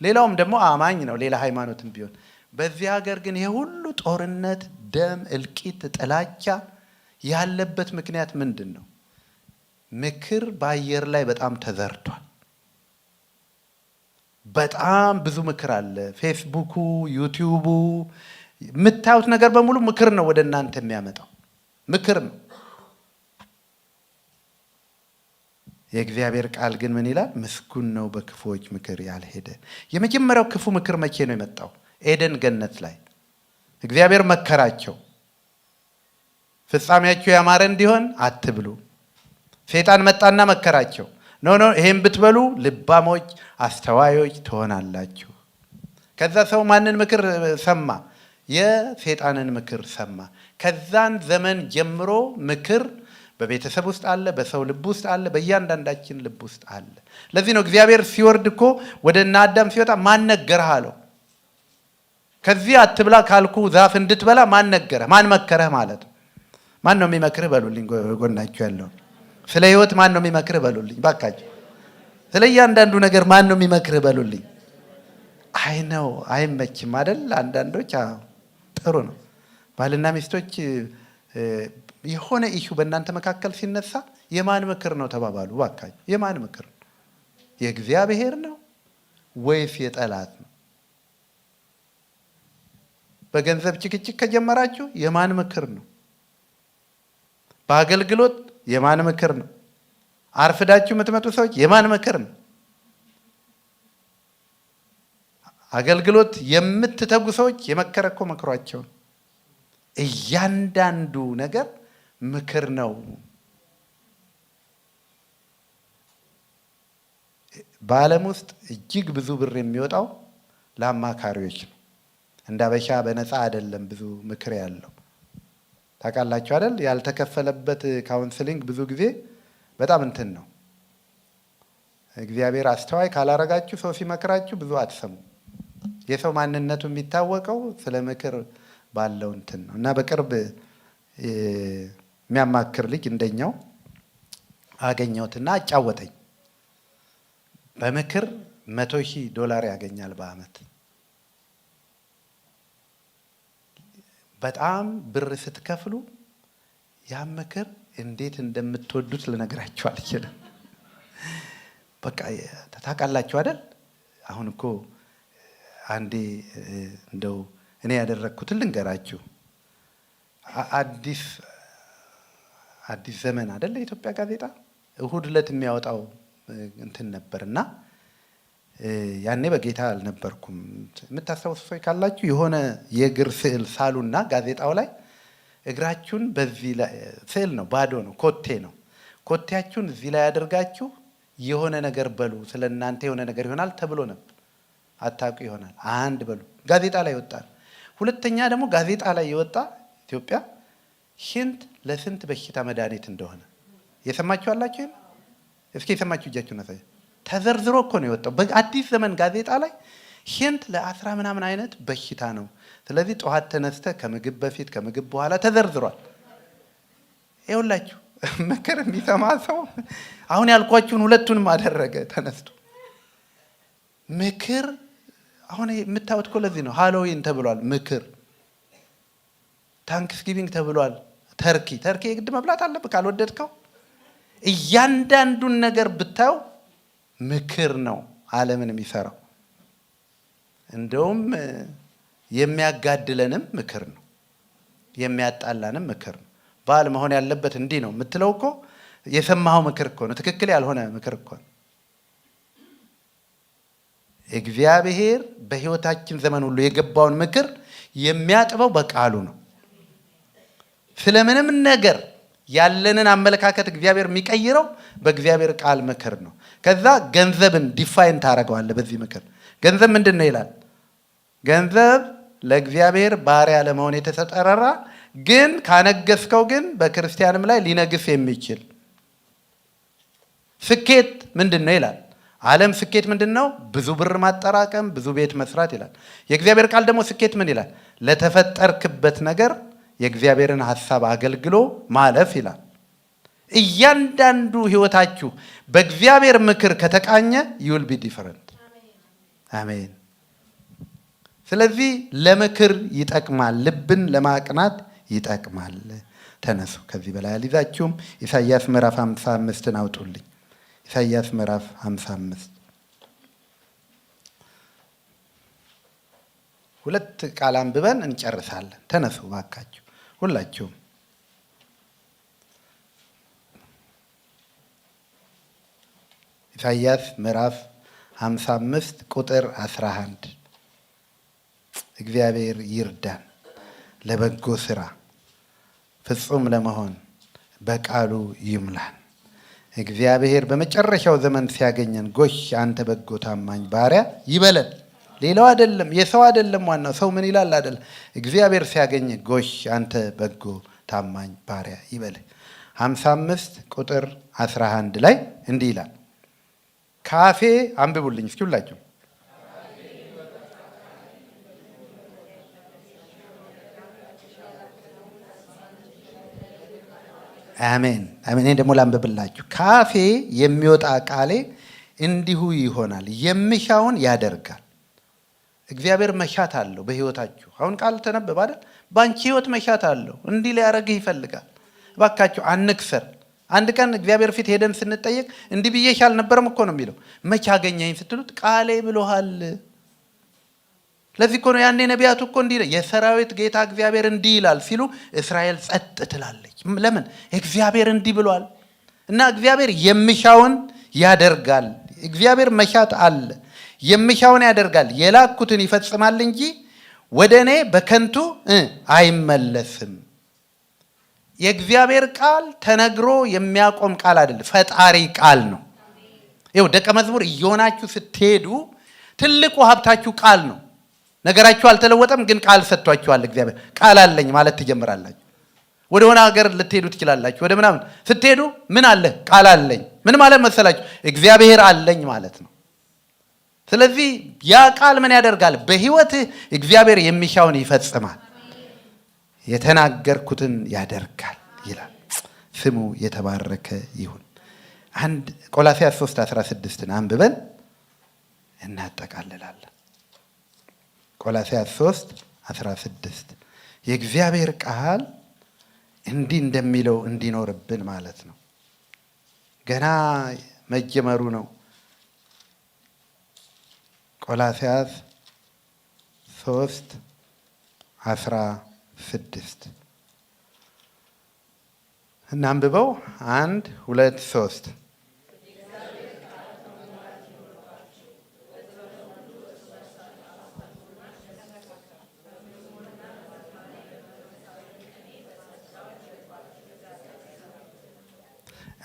ሌላውም ደግሞ አማኝ ነው፣ ሌላ ሃይማኖትም ቢሆን። በዚህ ሀገር ግን የሁሉ ጦርነት፣ ደም፣ እልቂት፣ ጥላቻ ያለበት ምክንያት ምንድን ነው? ምክር በአየር ላይ በጣም ተዘርቷል። በጣም ብዙ ምክር አለ። ፌስቡኩ፣ ዩቲዩቡ የምታዩት ነገር በሙሉ ምክር ነው ወደ እናንተ የሚያመጣው ምክር ነው። የእግዚአብሔር ቃል ግን ምን ይላል? ምስጉን ነው በክፉዎች ምክር ያልሄደ። የመጀመሪያው ክፉ ምክር መቼ ነው የመጣው? ኤደን ገነት ላይ እግዚአብሔር መከራቸው፣ ፍጻሜያችሁ ያማረ እንዲሆን አትብሉ። ሰይጣን መጣና መከራቸው። ኖ ይሄን ብትበሉ ልባሞች አስተዋዮች ትሆናላችሁ። ከዛ ሰው ማንን ምክር ሰማ? የሰይጣንን ምክር ሰማ። ከዛን ዘመን ጀምሮ ምክር በቤተሰብ ውስጥ አለ፣ በሰው ልብ ውስጥ አለ፣ በእያንዳንዳችን ልብ ውስጥ አለ። ለዚህ ነው እግዚአብሔር ሲወርድ እኮ ወደ እነ አዳም ሲወጣ ማን ነገረህ አለው። ከዚህ አትብላ ካልኩ ዛፍ እንድትበላ ማን ነገረህ? ማን መከረህ ማለት ነው። ማን ነው የሚመክርህ በሉልኝ። ጎናችሁ ያለው ስለ ህይወት ማን ነው የሚመክርህ በሉልኝ ባካችሁ። ስለ እያንዳንዱ ነገር ማን ነው የሚመክርህ በሉልኝ። አይ ነው አይመችም አይደል? አንዳንዶች ጥሩ ነው። ባልና ሚስቶች የሆነ ኢሹ በእናንተ መካከል ሲነሳ የማን ምክር ነው ተባባሉ ባካችሁ። የማን ምክር ነው? የእግዚአብሔር ነው ወይስ የጠላት ነው? በገንዘብ ጭቅጭቅ ከጀመራችሁ የማን ምክር ነው? በአገልግሎት የማን ምክር ነው? አርፍዳችሁ የምትመጡ ሰዎች የማን ምክር ነው? አገልግሎት የምትተጉ ሰዎች የመከረ እኮ መክሯቸው ነው። እያንዳንዱ ነገር ምክር ነው። በዓለም ውስጥ እጅግ ብዙ ብር የሚወጣው ለአማካሪዎች ነው። እንደ አበሻ በነፃ አይደለም ብዙ ምክር ያለው። ታውቃላችሁ አይደል? ያልተከፈለበት ካውንስሊንግ ብዙ ጊዜ በጣም እንትን ነው። እግዚአብሔር አስተዋይ ካላረጋችሁ ሰው ሲመክራችሁ ብዙ አትሰሙ። የሰው ማንነቱ የሚታወቀው ስለ ምክር ባለው እንትን ነው። እና በቅርብ የሚያማክር ልጅ እንደኛው አገኘሁትና አጫወተኝ። በምክር $100,000 ያገኛል በአመት። በጣም ብር ስትከፍሉ ያ ምክር እንዴት እንደምትወዱት ልነግራችሁ አልችልም። በቃ ታውቃላችሁ አይደል? አሁን እኮ አንዴ እንደው እኔ ያደረግኩትን ልንገራችሁ። አዲስ ዘመን አይደለ የኢትዮጵያ ጋዜጣ እሁድ ዕለት የሚያወጣው እንትን ነበርና ያኔ በጌታ አልነበርኩም። የምታስታውሱ ሰው ካላችሁ የሆነ የእግር ስዕል ሳሉና ጋዜጣው ላይ እግራችሁን በዚህ ላይ ስዕል ነው፣ ባዶ ነው፣ ኮቴ ነው። ኮቴያችሁን እዚህ ላይ አድርጋችሁ የሆነ ነገር በሉ፣ ስለ እናንተ የሆነ ነገር ይሆናል ተብሎ ነበር። አታውቁ ይሆናል። አንድ በሉ ጋዜጣ ላይ ወጣ። ሁለተኛ ደግሞ ጋዜጣ ላይ የወጣ ኢትዮጵያ ሽንት ለስንት በሽታ መድኃኒት እንደሆነ የሰማችሁ አላችሁ? እስኪ የሰማችሁ እጃችሁን አሳዩ። ተዘርዝሮ እኮ ነው የወጣው በአዲስ ዘመን ጋዜጣ ላይ ሽንት ለ10 ምናምን አይነት በሽታ ነው። ስለዚህ ጠዋት ተነስተ ከምግብ በፊት ከምግብ በኋላ ተዘርዝሯል። ይኸውላችሁ ምክር የሚሰማ ሰው አሁን ያልኳችሁን ሁለቱንም አደረገ ተነስቶ። ምክር አሁን የምታዩት እኮ ለዚህ ነው። ሃሎዊን ተብሏል ምክር። ታንክስጊቪንግ ተብሏል። ተርኪ የግድ መብላት አለብህ ካልወደድከው። እያንዳንዱን ነገር ብታዩ ምክር ነው ዓለምን የሚሰራው። እንደውም የሚያጋድለንም ምክር ነው፣ የሚያጣላንም ምክር ነው። ባል መሆን ያለበት እንዲህ ነው የምትለው እኮ የሰማኸው ምክር እኮ ነው፣ ትክክል ያልሆነ ምክር እኮ ነው። እግዚአብሔር በሕይወታችን ዘመን ሁሉ የገባውን ምክር የሚያጥበው በቃሉ ነው። ስለምንም ነገር ያለንን አመለካከት እግዚአብሔር የሚቀይረው በእግዚአብሔር ቃል ምክር ነው። ከዛ ገንዘብን ዲፋይን ታደርገዋለህ በዚህ ምክር። ገንዘብ ምንድን ነው ይላል? ገንዘብ ለእግዚአብሔር ባሪያ ለመሆን የተጠራራ ግን ካነገስከው ግን በክርስቲያንም ላይ ሊነግስ የሚችል። ስኬት ምንድን ነው ይላል? ዓለም ስኬት ምንድን ነው? ብዙ ብር ማጠራቀም፣ ብዙ ቤት መስራት ይላል። የእግዚአብሔር ቃል ደግሞ ስኬት ምን ይላል? ለተፈጠርክበት ነገር የእግዚአብሔርን ሐሳብ አገልግሎ ማለፍ ይላል። እያንዳንዱ ህይወታችሁ በእግዚአብሔር ምክር ከተቃኘ you'll be different። አሜን። ስለዚህ ለምክር ይጠቅማል፣ ልብን ለማቅናት ይጠቅማል። ተነሱ፣ ከዚህ በላይ አልይዛችሁም። ኢሳይያስ ምዕራፍ 55ን አውጡልኝ። ኢሳይያስ ምዕራፍ 55 ሁለት ቃል አንብበን እንጨርሳለን። ተነሱ ባካችሁ ሁላችሁም። ኢሳይያስ ምዕራፍ 55 ቁጥር 11 እግዚአብሔር ይርዳን ለበጎ ስራ ፍጹም ለመሆን በቃሉ ይምላን። እግዚአብሔር በመጨረሻው ዘመን ሲያገኘን ጎሽ አንተ በጎ ታማኝ ባሪያ ይበለን። ሌላው አይደለም፣ የሰው አይደለም። ዋናው ሰው ምን ይላል አይደል? እግዚአብሔር ሲያገኝ ጎሽ አንተ በጎ ታማኝ ባሪያ ይበለን። 55 ቁጥር 11 ላይ እንዲህ ይላል። ካፌ አንብቡልኝ እስኪ ሁላችሁ። አሜን አሜን። እኔ ደግሞ ላንብብላችሁ። ካፌ የሚወጣ ቃሌ እንዲሁ ይሆናል፣ የሚሻውን ያደርጋል። እግዚአብሔር መሻት አለው በህይወታችሁ። አሁን ቃል ተነበበ አይደል? ባንቺ ህይወት መሻት አለው። እንዲህ ሊያደርግህ ይፈልጋል። እባካችሁ አንክሰር። አንድ ቀን እግዚአብሔር ፊት ሄደን ስንጠየቅ እንዲህ ብዬሽ አልነበረም እኮ ነው የሚለው። መቼ አገኘኝ ስትሉት ቃሌ ብሎሃል። ለዚህ እኮ ነው ያኔ ነቢያቱ እኮ እንዲህ የሰራዊት ጌታ እግዚአብሔር እንዲህ ይላል ሲሉ እስራኤል ጸጥ ትላለች። ለምን? እግዚአብሔር እንዲህ ብሏል። እና እግዚአብሔር የሚሻውን ያደርጋል። እግዚአብሔር መሻት አለ፣ የሚሻውን ያደርጋል። የላኩትን ይፈጽማል እንጂ ወደ እኔ በከንቱ አይመለስም። የእግዚአብሔር ቃል ተነግሮ የሚያቆም ቃል አይደለም፣ ፈጣሪ ቃል ነው። ይኸው ደቀ መዝሙር እየሆናችሁ ስትሄዱ ትልቁ ሀብታችሁ ቃል ነው። ነገራችሁ አልተለወጠም፣ ግን ቃል ሰጥቷችኋል። እግዚአብሔር ቃል አለኝ ማለት ትጀምራላችሁ። ወደ ሆነ ሀገር ልትሄዱ ትችላላችሁ። ወደ ምናምን ስትሄዱ ምን አለ? ቃል አለኝ። ምን ማለት መሰላችሁ? እግዚአብሔር አለኝ ማለት ነው። ስለዚህ ያ ቃል ምን ያደርጋል? በህይወትህ እግዚአብሔር የሚሻውን ይፈጽማል፣ የተናገርኩትን ያደርጋል ይላል። ስሙ የተባረከ ይሁን። አንድ ቆላስይስ 3:16 አንብበን እናጠቃልላለን። ቆላስይስ 3:16 የእግዚአብሔር ቃል እንዲህ እንደሚለው እንዲኖርብን ማለት ነው። ገና መጀመሩ ነው። ቆላስይስ 3:16 እናንብበው። 1 2 3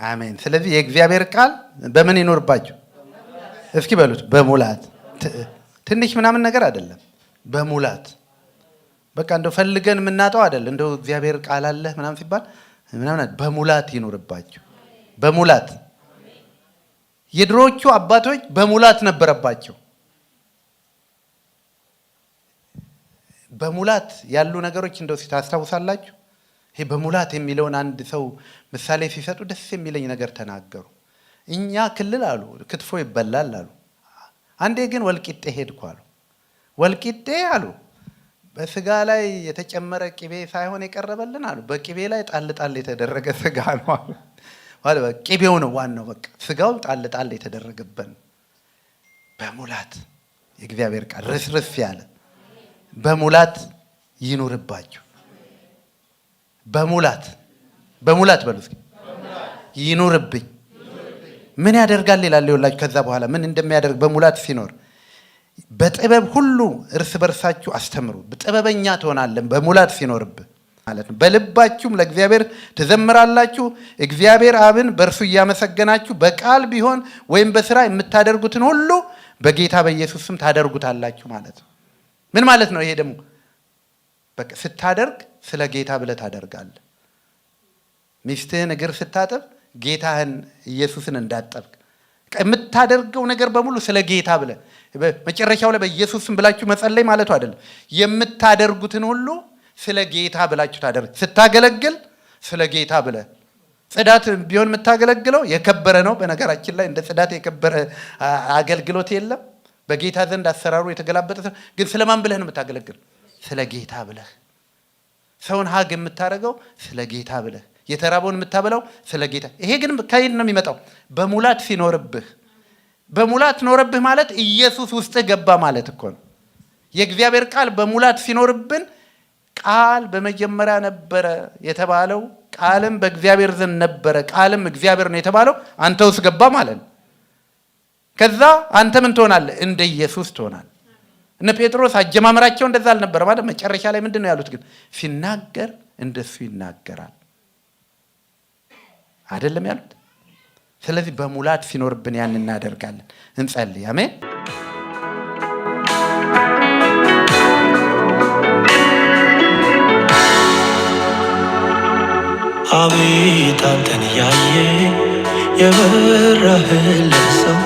አሜን። ስለዚህ የእግዚአብሔር ቃል በምን ይኖርባችሁ? እስኪ በሉት በሙላት። ትንሽ ምናምን ነገር አይደለም፣ በሙላት በቃ እንደው ፈልገን የምናጣው አይደለም። እንደው እግዚአብሔር ቃል አለ ምናምን ሲባል ምናምን በሙላት ይኖርባችሁ። በሙላት የድሮዎቹ አባቶች በሙላት ነበረባቸው። በሙላት ያሉ ነገሮች እንደው ታስታውሳላችሁ? ይሄ በሙላት የሚለውን አንድ ሰው ምሳሌ ሲሰጡ ደስ የሚለኝ ነገር ተናገሩ። እኛ ክልል አሉ ክትፎ ይበላል አሉ። አንዴ ግን ወልቂጤ ሄድኩ አሉ። ወልቂጤ አሉ በስጋ ላይ የተጨመረ ቅቤ ሳይሆን የቀረበልን አሉ፣ በቅቤ ላይ ጣል ጣል የተደረገ ስጋ ነው አሉ። ማለት ቅቤው ነው ዋናው፣ በቃ ስጋው ጣል ጣል የተደረገበት። በሙላት የእግዚአብሔር ቃል ርስርስ ያለ በሙላት ይኑርባችሁ። በሙላት በሙላት በሉ እስኪ ይኑርብኝ። ምን ያደርጋል ይላል ይኸውላችሁ። ከዛ በኋላ ምን እንደሚያደርግ በሙላት ሲኖር፣ በጥበብ ሁሉ እርስ በርሳችሁ አስተምሩ። ጥበበኛ ትሆናለህ በሙላት ሲኖርብህ ማለት ነው። በልባችሁም ለእግዚአብሔር ትዘምራላችሁ፣ እግዚአብሔር አብን በእርሱ እያመሰገናችሁ በቃል ቢሆን ወይም በስራ የምታደርጉትን ሁሉ በጌታ በኢየሱስ ስም ታደርጉታላችሁ ማለት ነው። ምን ማለት ነው? ይሄ ደግሞ በቃ ስታደርግ ስለ ጌታ ብለህ ታደርጋለህ። ሚስትህን እግር ስታጠብ ጌታህን ኢየሱስን እንዳጠብክ የምታደርገው ነገር በሙሉ ስለ ጌታ ብለህ መጨረሻው ላይ በኢየሱስም ብላችሁ መጸለይ ማለቱ አይደለም። የምታደርጉትን ሁሉ ስለ ጌታ ብላችሁ ታደርግ። ስታገለግል ስለ ጌታ ብለህ። ጽዳት ቢሆን የምታገለግለው የከበረ ነው። በነገራችን ላይ እንደ ጽዳት የከበረ አገልግሎት የለም። በጌታ ዘንድ አሰራሩ የተገላበጠ። ግን ስለማን ብለህ ነው የምታገለግል? ስለ ጌታ ብለህ። ሰውን ሀግ የምታደርገው ስለ ጌታ ብለህ፣ የተራበውን የምታበላው ስለ ጌታ። ይሄ ግን ከየት ነው የሚመጣው? በሙላት ሲኖርብህ። በሙላት ኖረብህ ማለት ኢየሱስ ውስጥህ ገባ ማለት እኮ ነው። የእግዚአብሔር ቃል በሙላት ሲኖርብን፣ ቃል በመጀመሪያ ነበረ የተባለው፣ ቃልም በእግዚአብሔር ዘንድ ነበረ፣ ቃልም እግዚአብሔር ነው የተባለው አንተ ውስጥ ገባ ማለት ነው። ከዛ አንተ ምን ትሆናለህ? እንደ ኢየሱስ ትሆናለህ። እነ ጴጥሮስ አጀማመራቸው እንደዛ አልነበረ ማለት። መጨረሻ ላይ ምንድን ነው ያሉት? ግን ሲናገር እንደሱ ይናገራል አይደለም ያሉት። ስለዚህ በሙላት ሲኖርብን ያን እናደርጋለን። እንጸልይ። አሜን። አቤት አንተን ያየ የበራህለት ሰው